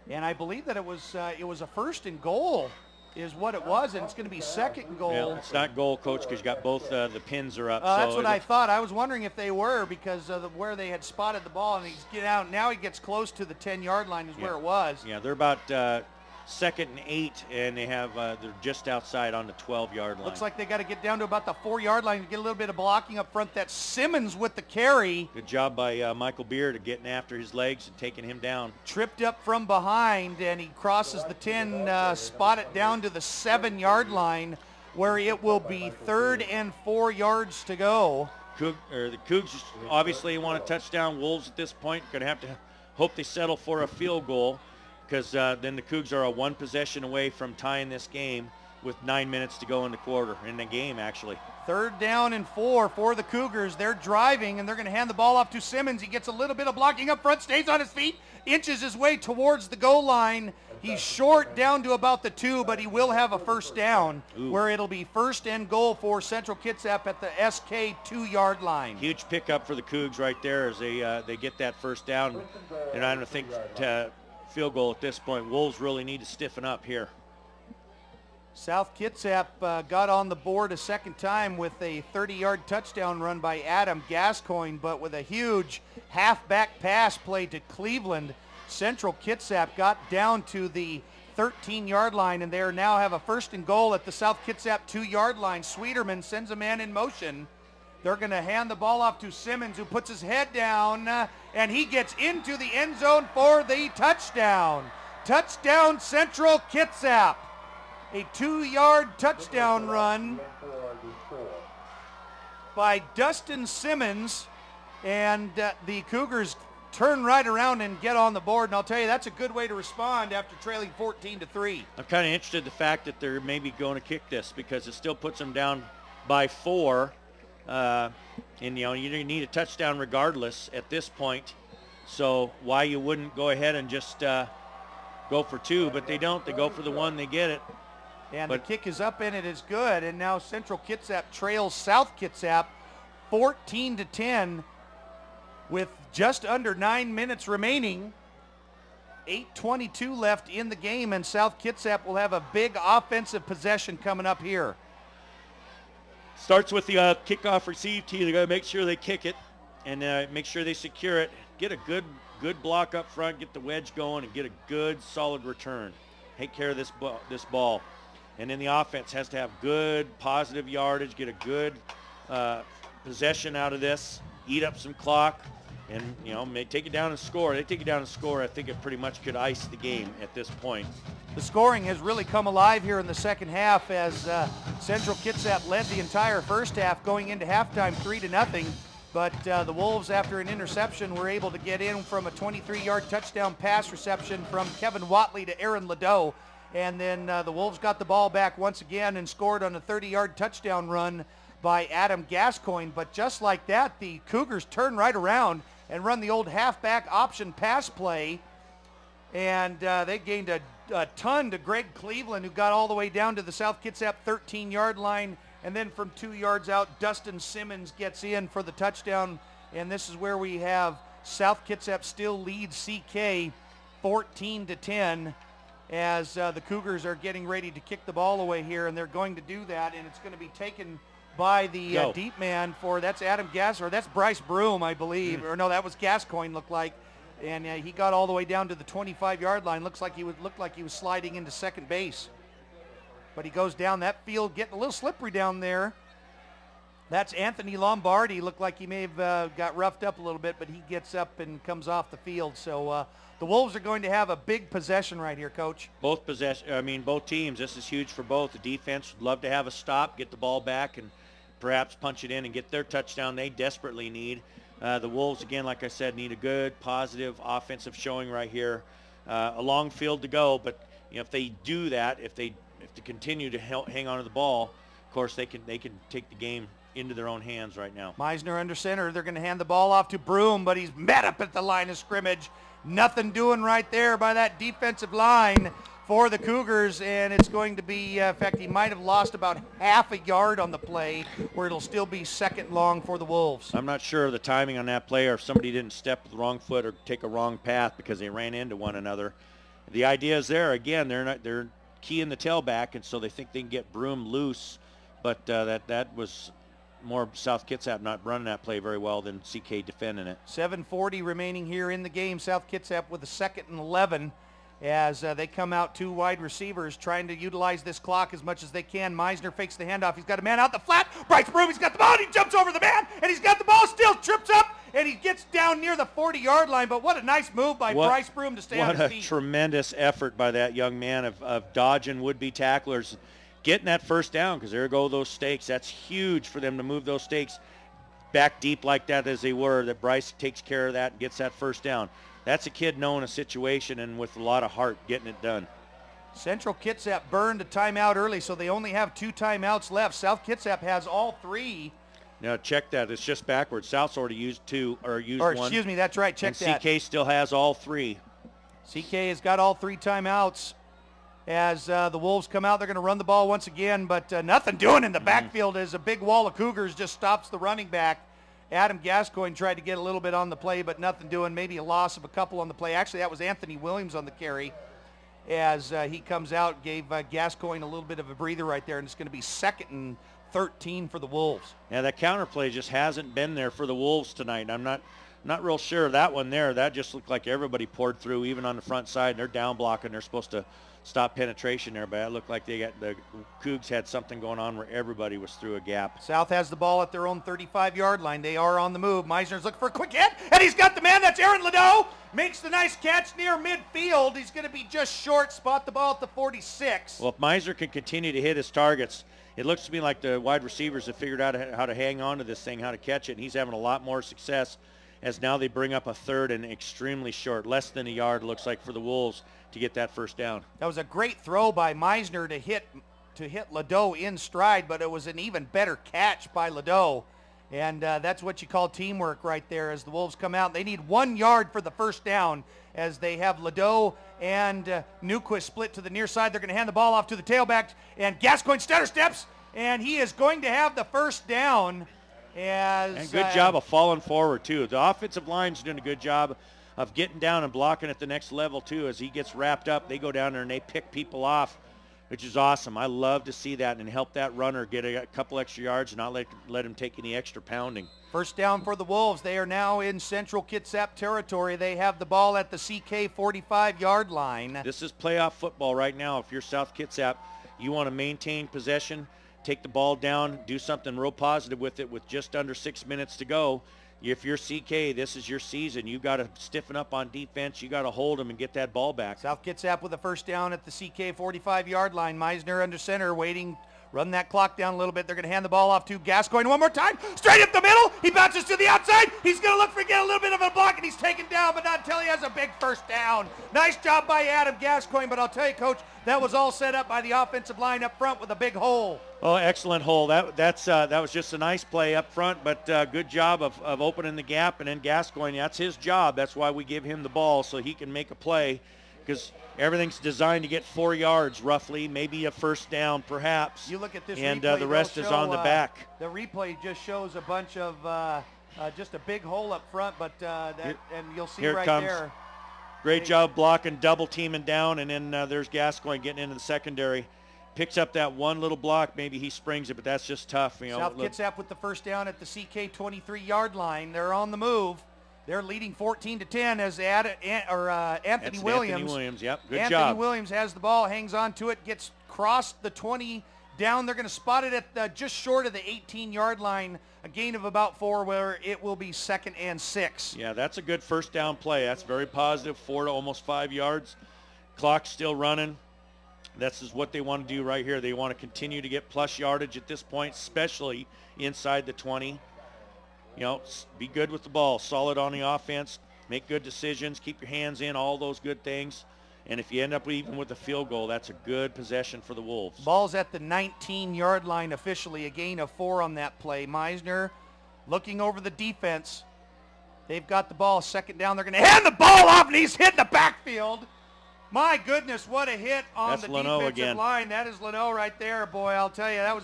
And I believe that it was a first and goal is what it was, and it's going to be second and goal. Yeah, it's not goal, Coach, because you got both the pins are up. That's what I thought. I was wondering if they were because of where they had spotted the ball, and he's getting out. Now he gets close to the 10-yard line is where it was. Yeah, they're about second and 8, and they have they're just outside on the 12-yard line. Looks like they got to get down to about the 4-yard line to get a little bit of blocking up front. That's Simmons with the carry. Good job by Michael Beard of getting after his legs and taking him down. Tripped up from behind, and he crosses the 10, spot it down to the 7-yard line, where it will be 3rd and 4 yards to go. The Cougs obviously want a touchdown. Wolves at this point going to have to hope they settle for a field goal, because then the Cougs are a one possession away from tying this game with 9 minutes to go in the game, actually. 3rd down and 4 for the Cougars. They're driving, and they're going to hand the ball off to Simmons. He gets a little bit of blocking up front, stays on his feet, inches his way towards the goal line. He's short down to about the 2, but he will have a first down, where it'll be first and goal for Central Kitsap at the SK 2-yard line. Huge pickup for the Cougs right there as they get that first down, and I don't think field goal at this point. Wolves really need to stiffen up here. South Kitsap got on the board a second time with a 30-yard touchdown run by Adam Gascoigne, but with a huge halfback pass play to Cleveland, Central Kitsap got down to the 13-yard line, and they now have a first and goal at the South Kitsap 2-yard line. Sweeterman sends a man in motion. They're going to hand the ball off to Simmons, who puts his head down, and he gets into the end zone for the touchdown. Touchdown, Central Kitsap. A 2-yard touchdown run by Dustin Simmons, and the Cougars turn right around and get on the board. And I'll tell you, that's a good way to respond after trailing 14-3. I'm kind of interested in the fact that they're maybe going to kick this, because it still puts them down by 4. And you need a touchdown regardless at this point, so why you wouldn't go ahead and just go for 2, but they don't. They go for the 1, they get it. And the kick is up, and it is good. And now Central Kitsap trails South Kitsap 14-10 with just under 9 minutes remaining. 8:22 left in the game, and South Kitsap will have a big offensive possession coming up here. Starts with the kickoff receive tee. They got to make sure they kick it and make sure they secure it. Get a good block up front. Get the wedge going and get a good solid return. Take care of this ball, and then the offense has to have good positive yardage. Get a good possession out of this. Eat up some clock, and may take it down and score. They take it down and score. I think it pretty much could ice the game at this point. The scoring has really come alive here in the second half as Central Kitsap led the entire first half going into halftime 3-0. But the Wolves, after an interception, were able to get in from a 23-yard touchdown pass reception from Kevin Watley to Aaron Ladeau. And then the Wolves got the ball back once again and scored on a 30-yard touchdown run by Adam Gascoigne. But just like that, the Cougars turn right around and run the old halfback option pass play. And they gained a ton to Greg Cleveland, who got all the way down to the South Kitsap 13-yard line. And then from 2 yards out, Dustin Simmons gets in for the touchdown. And this is where we have South Kitsap still leads CK 14-10 as the Cougars are getting ready to kick the ball away here. And they're going to do that. And it's going to be taken by the deep man that's Adam Gas, or that's Bryce Broom, I believe. Or no, that was Gascoigne, looked like. And he got all the way down to the 25-yard line. Looked like he was sliding into second base. But he goes down that field, getting a little slippery down there. That's Anthony Lombardi. Looked like he may have got roughed up a little bit, but he gets up and comes off the field. So the Wolves are going to have a big possession right here, Coach. Both teams. This is huge for both. The defense would love to have a stop, get the ball back, and perhaps punch it in and get their touchdown they desperately need. The Wolves, again, like I said, need a good, positive offensive showing right here. A long field to go, but if they do that, if they continue to hang on to the ball, of course they can take the game into their own hands right now. Meisner under center. They're going to hand the ball off to Broom, but he's met up at the line of scrimmage. Nothing doing right there by that defensive line for the Cougars, and it's going to be, in fact, he might have lost about half a yard on the play, where it'll still be second long for the Wolves. I'm not sure of the timing on that play, or if somebody didn't step with the wrong foot or take a wrong path because they ran into one another. The idea is there, again, they're keying the tailback, and so they think they can get Broom loose, but that was more South Kitsap not running that play very well than CK defending it. 7:40 remaining here in the game. South Kitsap with a 2nd and 11 as they come out, 2 wide receivers trying to utilize this clock as much as they can. Meisner fakes the handoff. He's got a man out the flat. Bryce Broom, he's got the ball, and he jumps over the man, and he's got the ball, still trips up, and he gets down near the 40-yard line. But what a nice move by Bryce Broom to stay on his feet. What a tremendous effort by that young man of dodging would-be tacklers, getting that first down, because there go those stakes. That's huge for them to move those stakes back deep like that as they were, that Bryce takes care of that and gets that first down. That's a kid knowing a situation and with a lot of heart getting it done. Central Kitsap burned a timeout early, so they only have 2 timeouts left. South Kitsap has all 3. Now check that. It's just backwards. South's already used 2 or used 1. Excuse me, that's right. Check that. CK still has all 3. CK has got all 3 timeouts. As the Wolves come out, they're going to run the ball once again, but nothing doing in the backfield as a big wall of Cougars just stops the running back. Adam Gascoigne tried to get a little bit on the play, but nothing doing. Maybe a loss of a couple on the play. Actually, that was Anthony Williams on the carry as he comes out, gave Gascoigne a little bit of a breather right there, and it's going to be 2nd and 13 for the Wolves. Yeah, that counter play just hasn't been there for the Wolves tonight. I'm not real sure of that one there. That just looked like everybody poured through, even on the front side, and they're down blocking. They're supposed to stop penetration there, but it looked like the Cougs had something going on where everybody was through a gap. South has the ball at their own 35-yard line. They are on the move. Meisner's looking for a quick hit, and he's got the man. That's Aaron Ladeau. Makes the nice catch near midfield. He's going to be just short. Spot the ball at the 46. Well, if Meisner can continue to hit his targets, it looks to me like the wide receivers have figured out how to hang on to this thing, how to catch it, and he's having a lot more success as now they bring up a 3rd and extremely short, less than a yard, looks like, for the Wolves to get that first down. That was a great throw by Meisner to hit Ladeau in stride, but it was an even better catch by Ladeau. And that's what you call teamwork right there as the Wolves come out. They need 1 yard for the first down as they have Ladeau and Newquist split to the near side. They're going to hand the ball off to the tailback, and Gascoigne stutter steps, and he is going to have the first down. And good job of falling forward, too. The offensive line's doing a good job of getting down and blocking at the next level, too. As he gets wrapped up, they go down there and they pick people off, which is awesome. I love to see that and help that runner get a couple extra yards and not let him take any extra pounding. First down for the Wolves. They are now in Central Kitsap territory. They have the ball at the CK 45-yard line. This is playoff football right now. If you're South Kitsap, you want to maintain possession, take the ball down, do something real positive with it with just under 6 minutes to go. If you're CK, this is your season. You got to stiffen up on defense. You got to hold them and get that ball back. South Kitsap with a first down at the CK 45-yard line. Meisner under center waiting. Run that clock down a little bit. They're going to hand the ball off to Gascoigne one more time. Straight up the middle. He bounces to the outside. He's going to look for get a little bit of a block, and he's taken down, but not until he has a big first down. Nice job by Adam Gascoigne, but I'll tell you, Coach, that was all set up by the offensive line up front with a big hole. Oh, excellent hole. That was just a nice play up front, but good job of opening the gap, and then Gascoigne, that's his job. That's why we give him the ball, so he can make a play, because everything's designed to get 4 yards roughly, maybe a first down perhaps. You look at this and replay, the rest is on the back. The replay just shows a bunch of just a big hole up front, but and you'll see right there. Great job blocking, double teaming down, and then there's Gascoigne getting into the secondary. picks up that one little block. Maybe he springs it, but that's just tough. You know, South Kitsap with the first down at the CK 23-yard line. They're on the move. They're leading 14-10 as Anthony Williams. Anthony Williams, yep, good job. Anthony Williams has the ball, hangs on to it, gets crossed the 20 down. They're going to spot it at just short of the 18-yard line, a gain of about 4, where it will be 2nd and 6. Yeah, that's a good first down play. That's very positive, 4 to almost 5 yards. Clock's still running. This is what they want to do right here. They want to continue to get plus yardage at this point, especially inside the 20. You know, be good with the ball, solid on the offense, make good decisions, keep your hands in, all those good things. And if you end up even with a field goal, that's a good possession for the Wolves. Ball's at the 19-yard line officially, a gain of 4 on that play. Meisner looking over the defense. They've got the ball, 2nd down. They're going to hand the ball off, and he's hit the backfield. My goodness, what a hit on the defensive line. That is Leno right there, boy. I'll tell you, that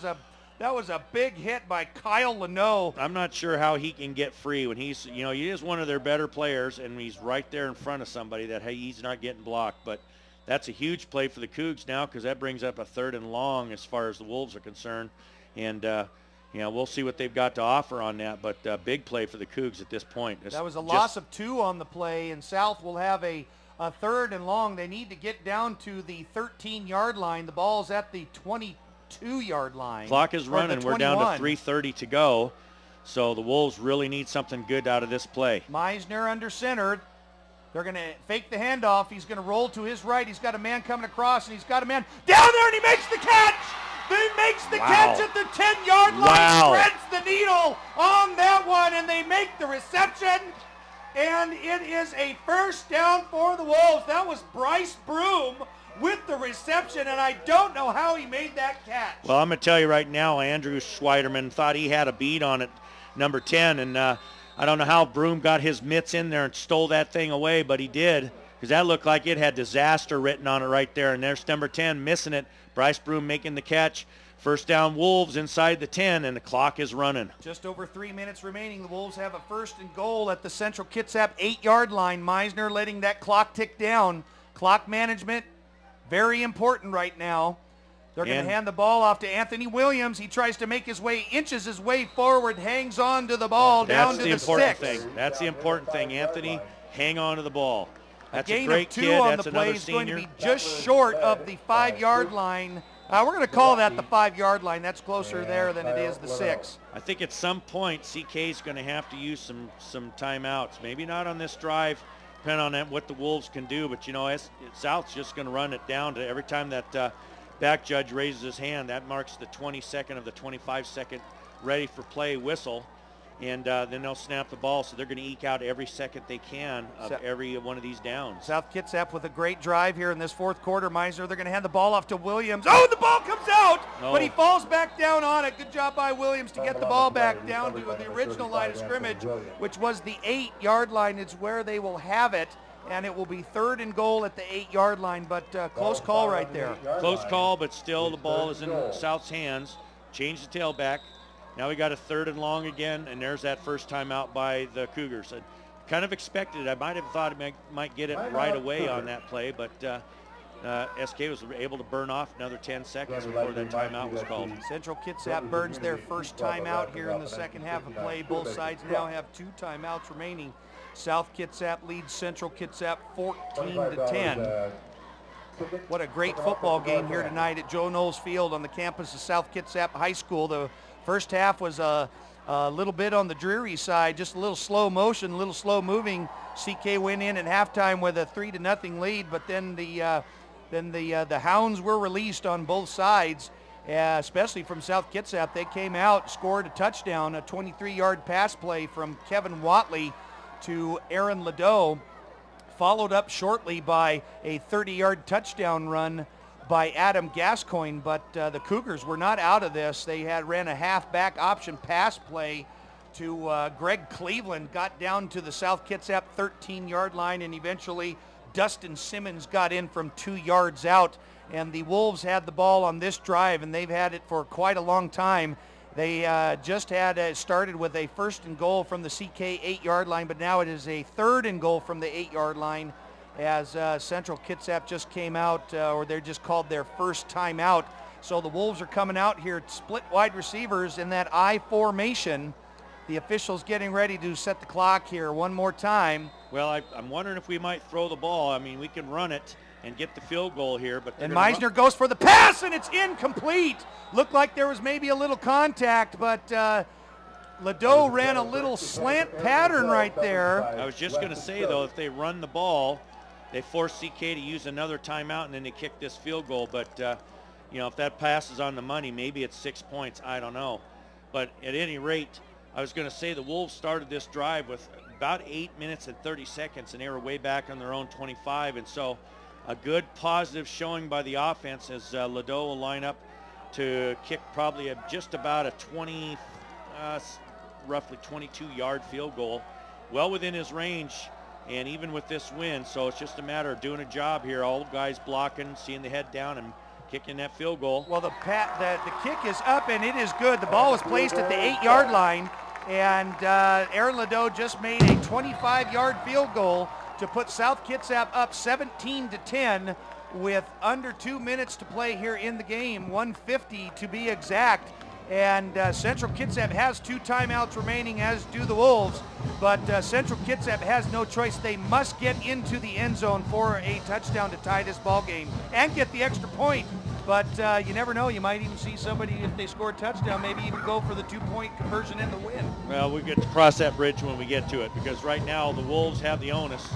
was a big hit by Kyle Leno. I'm not sure how he can get free when he's, you know, he is one of their better players, and he's right there in front of somebody that, hey, he's not getting blocked. But that's a huge play for the Cougs now, because that brings up a 3rd and long as far as the Wolves are concerned. And, you know, we'll see what they've got to offer on that, but big play for the Cougs at this point. That was a loss of 2 on the play, and South will have a 3rd and long. They need to get down to the 13-yard line. The ball's at the 22-yard line. Clock is running. We're down to 3:30 to go. So the Wolves really need something good out of this play. Meisner under center. They're going to fake the handoff. He's going to roll to his right. He's got a man coming across, and he's got a man down there, and he makes the catch. He makes the catch at the 10-yard line. Threads the needle on that one, and they make the reception. And it is a first down for the Wolves. That was Bryce Broom with the reception, and I don't know how he made that catch. Well, I'm going to tell you right now, Andrew Schweiderman thought he had a beat on it, number 10, and I don't know how Broom got his mitts in there and stole that thing away, but he did, because that looked like it had disaster written on it right there, and there's number 10 missing it. Bryce Broom making the catch. First down, Wolves inside the 10, and the clock is running. Just over 3 minutes remaining. The Wolves have a 1st and goal at the Central Kitsap 8-yard line. Meisner letting that clock tick down. Clock management, very important right now. They're going to hand the ball off to Anthony Williams. He tries to make his way, inches his way forward, hangs on to the ball down to the 6. That's the important thing. Anthony, hang on to the ball. That's a great gain of 2 kid. on That's the play. another Is senior. going to be just short of the 5-yard line. We're going to call that the 5-yard line. That's closer there than it is the 6. I think at some point CK is going to have to use some timeouts. Maybe not on this drive, depending on what the Wolves can do. But, you know, South's just going to run it down to every time that back judge raises his hand. That marks the 22nd of the 25-second ready for play whistle. And then they'll snap the ball, so they're going to eke out every second they can of every one of these downs. South Kitsap with a great drive here in this 4th quarter. Meisner, they're going to hand the ball off to Williams. Oh, the ball comes out, but he falls back down on it. Good job by Williams to get the ball back down to the original line of scrimmage, which was the 8-yard line. It's where they will have it, and it will be 3rd and goal at the 8-yard line, but close call right there. Close call, but still the ball is in South's hands. Change the tailback. Now we got a 3rd and long again, and there's that first timeout by the Cougars. I kind of expected it. I might have thought it might get it right away on that play, but SK was able to burn off another 10 seconds before that timeout was called. Central Kitsap burns their first timeout here in the second half of play. Both sides now have 2 timeouts remaining. South Kitsap leads Central Kitsap 14-10. What a great football game here tonight at Joe Knowles Field on the campus of South Kitsap High School. The first half was a little bit on the dreary side, just a little slow motion, a little slow moving. CK went in at halftime with a 3-0 lead, but then the Hounds were released on both sides, especially from South Kitsap. They came out, scored a touchdown, a 23-yard pass play from Kevin Watley to Aaron Ladeau, followed up shortly by a 30-yard touchdown run by Adam Gascoigne, but the Cougars were not out of this. They ran a halfback option pass play to Greg Cleveland, got down to the South Kitsap 13-yard line, and eventually Dustin Simmons got in from 2 yards out. And the Wolves had the ball on this drive, and they've had it for quite a long time. They just had started with a 1st and goal from the CK 8-yard line, but now it is a 3rd and goal from the 8-yard line, as Central Kitsap just came out, or they just called their first timeout. So the Wolves are coming out here, split wide receivers in that I formation. The officials getting ready to set the clock here one more time. Well, I'm wondering if we might throw the ball. I mean, we can run it and get the field goal here, but and Meisner goes for the pass, and it's incomplete. Looked like there was maybe a little contact, but Ledoux ran a little slant pattern right there. I was just going to say, though, if they run the ball, they force CK to use another timeout, and then they kick this field goal. But, you know, if that pass is on the money, maybe it's 6 points. I don't know. But at any rate, I was going to say the Wolves started this drive with about 8 minutes and 30 seconds, and they were way back on their own 25. And so a good positive showing by the offense as Ledoux will line up to kick probably just about a roughly 22-yard field goal, well within his range, and even with this win. So it's just a matter of doing a job here. All the guys blocking, seeing the head down, and kicking that field goal. Well, the kick is up, and it is good. The ball was placed at the 8-yard line, and Aaron Ledoux just made a 25-yard field goal to put South Kitsap up 17-10 with under 2 minutes to play here in the game, 1:50 to be exact. And Central Kitsap has 2 timeouts remaining, as do the Wolves. But Central Kitsap has no choice. They must get into the end zone for a touchdown to tie this ball game and get the extra point. But you never know. You might even see somebody, if they score a touchdown, maybe even go for the 2-point conversion in the win. Well, we get to cross that bridge when we get to it, because right now the Wolves have the onus.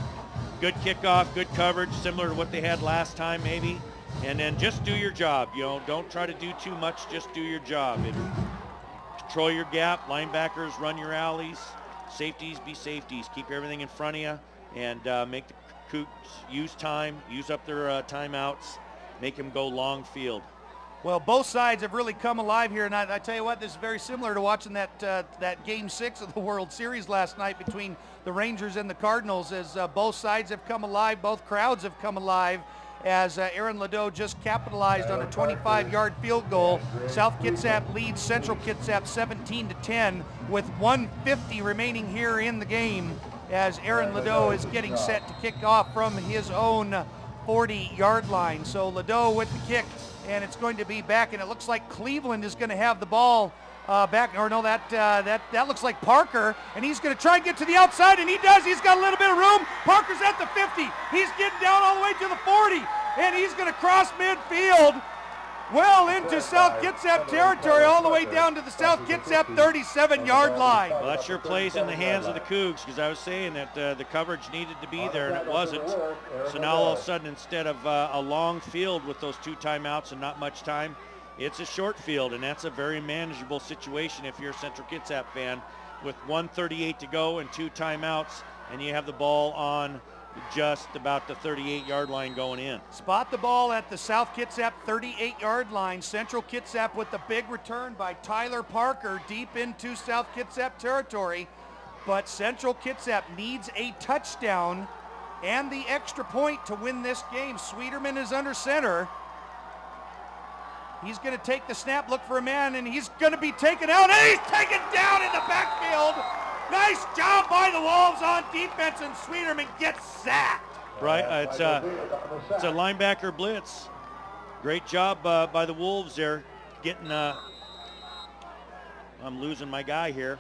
Good kickoff, good coverage, similar to what they had last time maybe. And then just do your job. You know, don't try to do too much, just do your job. And control your gap, linebackers, run your alleys, safeties, be safeties. Keep everything in front of you, and make the Cougs use time, use up their timeouts, make them go long field. Well, both sides have really come alive here, and I tell you what, this is very similar to watching that Game 6 of the World Series last night between the Rangers and the Cardinals, as both sides have come alive, both crowds have come alive, as Aaron Ledoux just capitalized on a 25-yard field goal. South Kitsap leads Central Kitsap 17-10 with 1:50 remaining here in the game, as Aaron Ledoux is getting set to kick off from his own 40-yard line. So Ledoux with the kick, and it's going to be back, and it looks like Cleveland is going to have the ball back, or no, that looks like Parker, and he's going to try and get to the outside, and he does. He's got a little bit of room. Parker's at the 50. He's getting down all the way to the 40, and he's going to cross midfield, well into South Kitsap territory, all the way down to the South Kitsap 37-yard line. Well, that sure plays in the hands of the Cougs, because I was saying that the coverage needed to be there, and it wasn't. So now all of a sudden, instead of a long field with those 2 timeouts and not much time, it's a short field, and that's a very manageable situation if you're a Central Kitsap fan, with 1:38 to go and 2 timeouts, and you have the ball on just about the 38-yard line going in. Spot the ball at the South Kitsap 38-yard line. Central Kitsap with the big return by Tyler Parker deep into South Kitsap territory. But Central Kitsap needs a touchdown and the extra point to win this game. Sweeterman is under center. He's going to take the snap, look for a man, and he's going to be taken out, and he's taken down in the backfield. Nice job by the Wolves on defense, and Sweeterman gets sacked. Right, it's a linebacker blitz. Great job by the Wolves there, getting. I'm losing my guy here.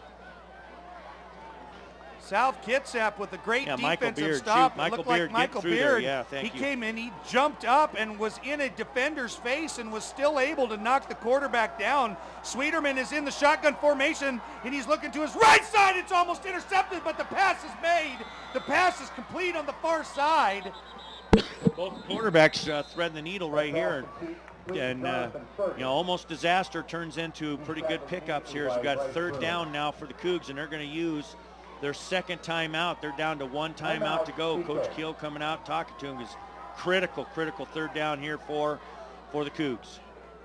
South Kitsap with a great defensive Beard, stop. Shoot, Michael looked Beard, like Michael Beard. Beard. Yeah, thank he you. came in, he jumped up and was in a defender's face and was still able to knock the quarterback down. Sweeterman is in the shotgun formation, and he's looking to his right side. It's almost intercepted, but the pass is made. The pass is complete on the far side. Both quarterbacks threading the needle right here. And you know, almost disaster turns into pretty good pickups here. So we've got 3rd down now for the Cougs, and they're going to use their 2nd timeout. They're down to 1 timeout to go. Coach Keel coming out, talking to him, is critical 3rd down here for the Cougs.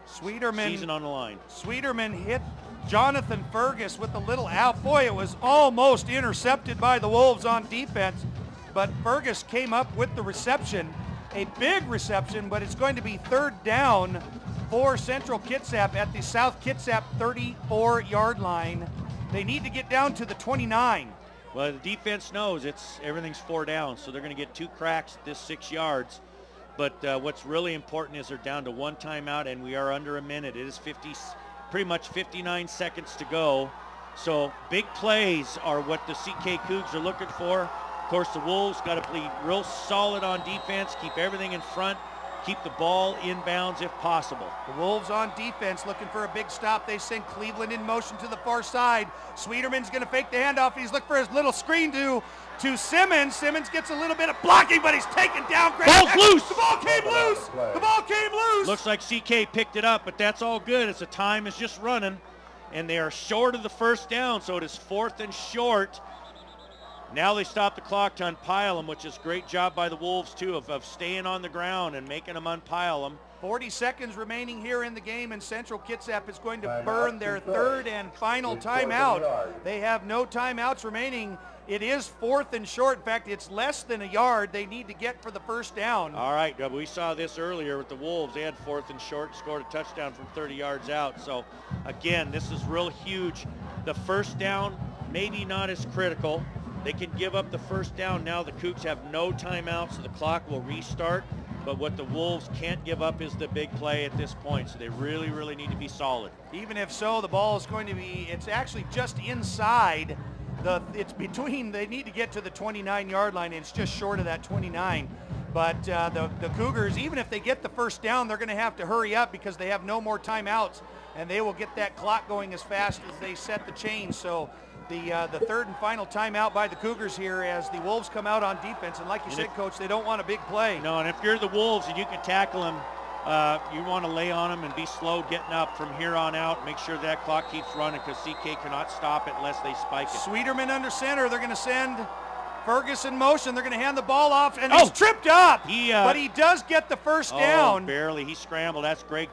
Sweeterman, season on the line. Sweeterman hit Jonathan Fergus with a little out. Boy, it was almost intercepted by the Wolves on defense, but Fergus came up with the reception, a big reception, but it's going to be 3rd down for Central Kitsap at the South Kitsap 34-yard line. They need to get down to the 29. Well, the defense knows everything's 4 down, so they're going to get 2 cracks at this 6 yards. But what's really important is they're down to one timeout, and we are under a minute. It is pretty much 59 seconds to go. So big plays are what the CK Cougs are looking for. Of course, the Wolves got to be real solid on defense, keep everything in front, keep the ball inbounds if possible. The Wolves on defense looking for a big stop. They send Cleveland in motion to the far side. Sweeterman's going to fake the handoff. He's looking for his little screen to Simmons. Simmons gets a little bit of blocking, but he's taken down. Ball's loose. The ball came loose. The ball came loose. Looks like CK picked it up, but that's all good as the time is just running, and they are short of the first down, so it is 4th and short. Now they stop the clock to unpile them, which is a great job by the Wolves, too, of staying on the ground and making them unpile them. 40 seconds remaining here in the game, and Central Kitsap is going to burn their 3rd and final timeout. They have no timeouts remaining. It is 4th and short. In fact, it's less than a yard they need to get for the first down. All right, we saw this earlier with the Wolves. They had 4th and short, scored a touchdown from 30 yards out. So, again, this is real huge. The first down, maybe not as critical. They can give up the first down. Now the Cougs have no timeouts, so the clock will restart. But what the Wolves can't give up is the big play at this point, so they really, really need to be solid. Even if so, the ball is going to be, it's actually just inside. It's between, they need to get to the 29-yard line, and it's just short of that 29. But the Cougars, even if they get the first down, they're going to have to hurry up because they have no more timeouts, and they will get that clock going as fast as they set the chain. So the 3rd and final timeout by the Cougars here as the Wolves come out on defense. And like you said, Coach, they don't want a big play. No, and if you're the Wolves and you can tackle them, you want to lay on them and be slow getting up from here on out. Make sure that clock keeps running because CK cannot stop it unless they spike it. Sweeterman under center. They're going to send Fergus in motion. They're going to hand the ball off, and he's tripped up. But he does get the first down. Barely. He scrambled. That's great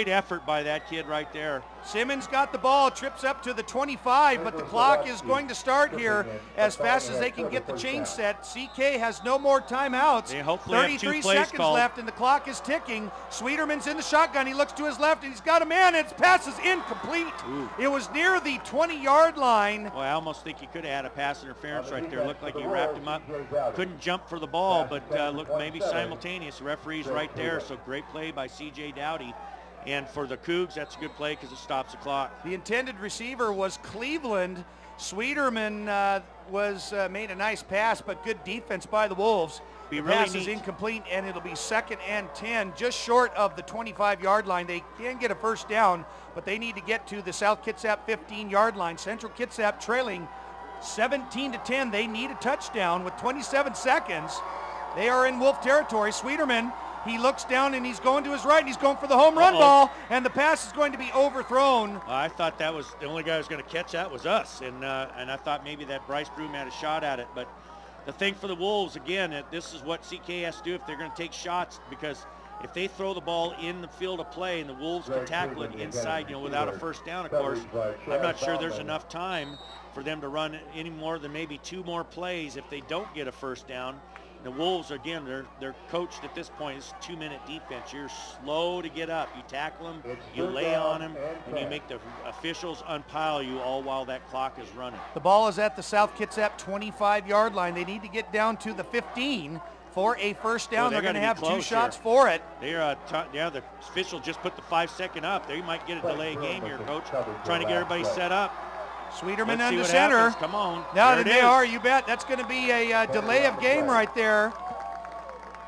effort by that kid right there. Simmons got the ball, trips up to the 25, but the clock is going to start here as fast as they can get the chain set. CK has no more timeouts. They hopefully 33 seconds left, and the clock is ticking. Sweeterman's in the shotgun. He looks to his left, and he's got a man, and his pass is incomplete. Ooh. It was near the 20-yard line. Well, I almost think he could have had a pass interference right there. Looked like he wrapped him up. Couldn't jump for the ball, but looked maybe simultaneous. The referee's right there, so great play by C.J. Dowdy. And for the Cougs, that's a good play because it stops the clock. The intended receiver was Cleveland. Sweeterman made a nice pass, but good defense by the Wolves. The pass is incomplete, and it'll be 2nd and 10, just short of the 25-yard line. They can get a first down, but they need to get to the South Kitsap 15-yard line. Central Kitsap trailing 17-10. They need a touchdown with 27 seconds. They are in Wolf territory. Sweeterman, he looks down and he's going to his right and he's going for the home run ball, and the pass is going to be overthrown. I thought that was the only guy who was going to catch that was us, and I thought maybe that Bryce Broom had a shot at it. But the thing for the Wolves, again, this is what CK has to do if they're going to take shots, because if they throw the ball in the field of play and the Wolves can tackle it inside, without a first down, of course, I'm not sure there's enough time for them to run any more than maybe 2 more plays if they don't get a first down. The Wolves, again, they're coached at this point. It's 2-minute defense. You're slow to get up. You tackle them, you lay on them, and you make the officials unpile you all while that clock is running. The ball is at the South Kitsap 25-yard line. They need to get down to the 15 for a first down. They're going to have 2 shots for it. They're the official just put the 5-second up. They might get a delay game here, Coach, trying to get everybody set up. Sweeterman under center. Happens. Come on. Now they are, you bet. That's going to be a delay of game right there.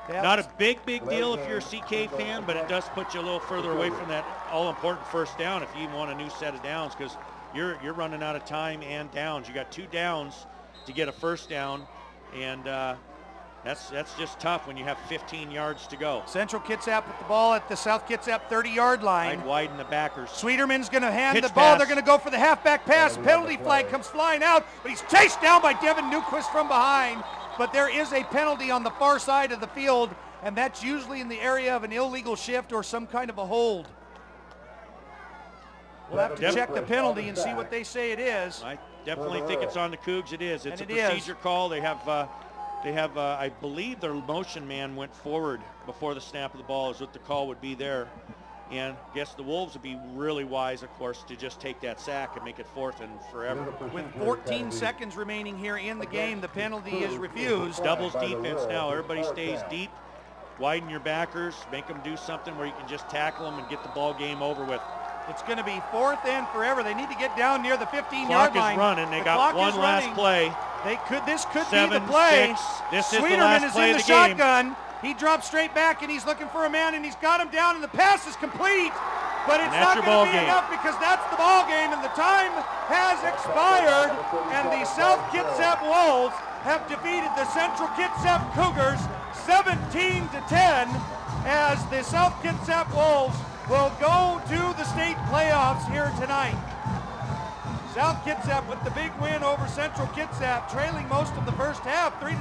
Not a big deal if you're a CK fan, but it does put you a little further away from that all-important first down if you want a new set of downs, because you're running out of time and downs. You got 2 downs to get a first down, and that's just tough when you have 15 yards to go. Central Kitsap with the ball at the South Kitsap 30-yard line. I'd widen the backers. Sweeterman's going to hand the ball. They're going to go for the halfback pass. Penalty flag comes flying out, but he's chased down by Devin Newquist from behind. But there is a penalty on the far side of the field, and that's usually in the area of an illegal shift or some kind of a hold. We'll have to check the penalty and see what they say it is. I definitely think it's on the Cougs. It is. It's a procedure call. They have, I believe their motion man went forward before the snap of the ball is what the call would be there. And I guess the Wolves would be really wise, of course, to just take that sack and make it 4th and forever. With 14 seconds remaining here in the game, the penalty is refused. Doubles defense now. Everybody stays deep. widen your backers, make them do something where you can just tackle them and get the ball game over with. It's going to be 4th and forever. They need to get down near the 15-yard line. Clock is running. They got one last play. This could be the play. 7-6. This is the Sweeterman last is play in of the the game. shotgun. He drops straight back, and he's looking for a man, and he's got him down, and the pass is complete. But it's not going to be enough because that's the ball game, and the time has expired, and the South Kitsap Wolves have defeated the Central Kitsap Cougars 17-10 as the South Kitsap Wolves will go to the state playoffs here tonight. South Kitsap with the big win over Central Kitsap, trailing most of the first half, 3-0,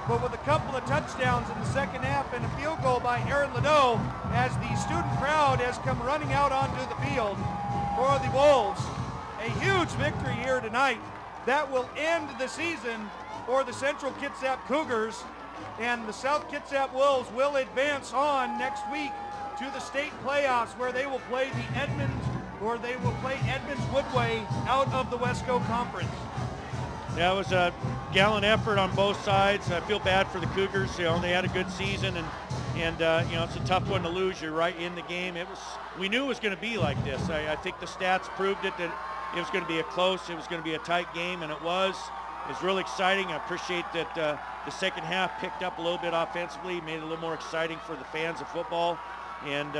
but with a couple of touchdowns in the second half and a field goal by Aaron Ladeau as the student crowd has come running out onto the field for the Wolves. A huge victory here tonight that will end the season for the Central Kitsap Cougars, and the South Kitsap Wolves will advance on next week to the state playoffs where they will play Edmonds Woodway out of the Wesco Conference. Yeah, it was a gallant effort on both sides. I feel bad for the Cougars. You know, they had a good season, and you know, it's a tough one to lose. You're right in the game. We knew it was going to be like this. I think the stats proved it, that it was going to be it was going to be a tight game, and it was. It was really exciting. I appreciate that the second half picked up a little bit offensively, made it a little more exciting for the fans of football. And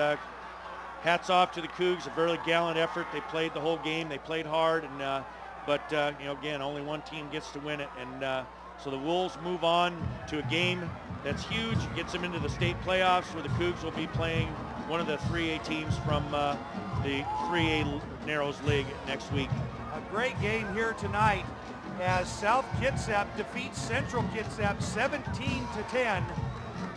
hats off to the Cougs, a very gallant effort. They played the whole game. They played hard, and but you know, again, only one team gets to win it, and so the Wolves move on to a game that's huge. It gets them into the state playoffs, where the Cougs will be playing one of the 3A teams from the 3A Narrows League next week. A great game here tonight as South Kitsap defeats Central Kitsap 17-10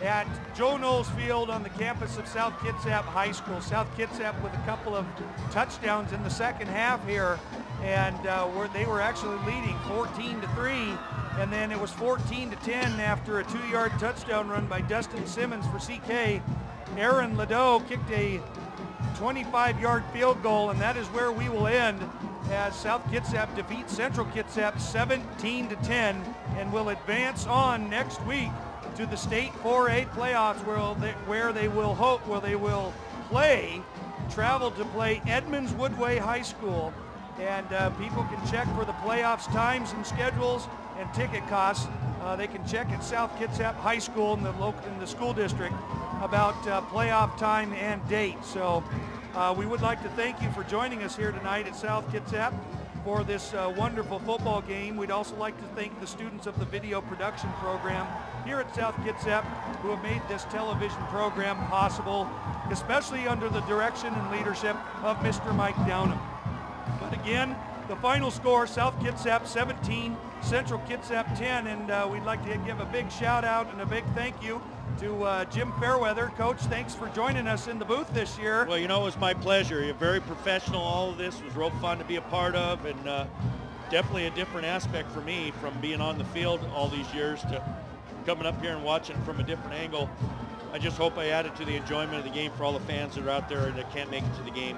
at Joe Knowles Field on the campus of South Kitsap High School. South Kitsap with a couple of touchdowns in the second half here, and they were actually leading 14-3, and then it was 14-10 after a 2-yard touchdown run by Dustin Simmons for CK. Aaron Ladeau kicked a 25-yard field goal, and that is where we will end as South Kitsap defeats Central Kitsap 17-10 and will advance on next week to the state 4A playoffs where they will travel to play Edmonds Woodway High School, and people can check for the playoffs times and schedules and ticket costs. They can check at South Kitsap High School in the school district about playoff time and date. So we would like to thank you for joining us here tonight at South Kitsap for this wonderful football game. We'd also like to thank the students of the video production program here at South Kitsap who have made this television program possible, especially under the direction and leadership of Mr. Mike Downham. But again, the final score, South Kitsap 17, Central Kitsap 10, and we'd like to give a big shout out and a big thank you to Jim Fairweather. Coach, thanks for joining us in the booth this year. Well, you know, it was my pleasure. You're very professional. All of this was real fun to be a part of, and definitely a different aspect for me from being on the field all these years to coming up here and watching from a different angle. I just hope I added to the enjoyment of the game for all the fans that are out there that can't make it to the game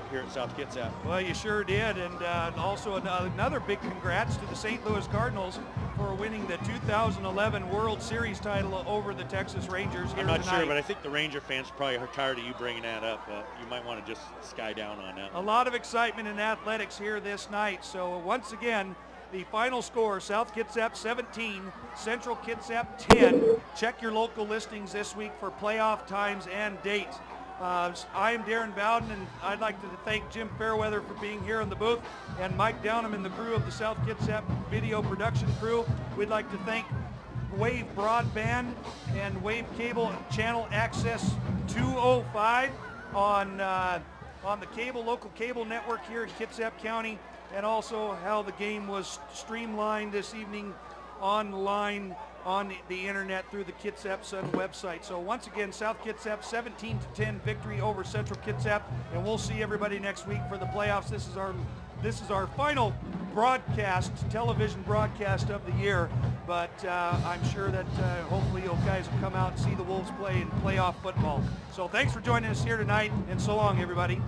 here at South Kitsap. Well, you sure did, and also another big congrats to the St. Louis Cardinals for winning the 2011 World Series title over the Texas Rangers here tonight. I'm not sure, but I think the Ranger fans probably are tired of you bringing that up. You might want to just sky down on that. A lot of excitement in athletics here this night. So once again, the final score, South Kitsap 17, Central Kitsap 10. Check your local listings this week for playoff times and dates. I am Darren Bowden, and I'd like to thank Jim Fairweather for being here in the booth, and Mike Downham and the crew of the South Kitsap video production crew. We'd like to thank Wave Broadband and Wave Cable Channel Access 205 on the local cable network here in Kitsap County, and also how the game was streamlined this evening online on the internet through the Kitsap Sun website. So once again, South Kitsap 17-10 victory over Central Kitsap, and we'll see everybody next week for the playoffs. This is our final broadcast, television broadcast of the year, but I'm sure that hopefully you guys will come out and see the Wolves play in playoff football. So thanks for joining us here tonight, and so long, everybody.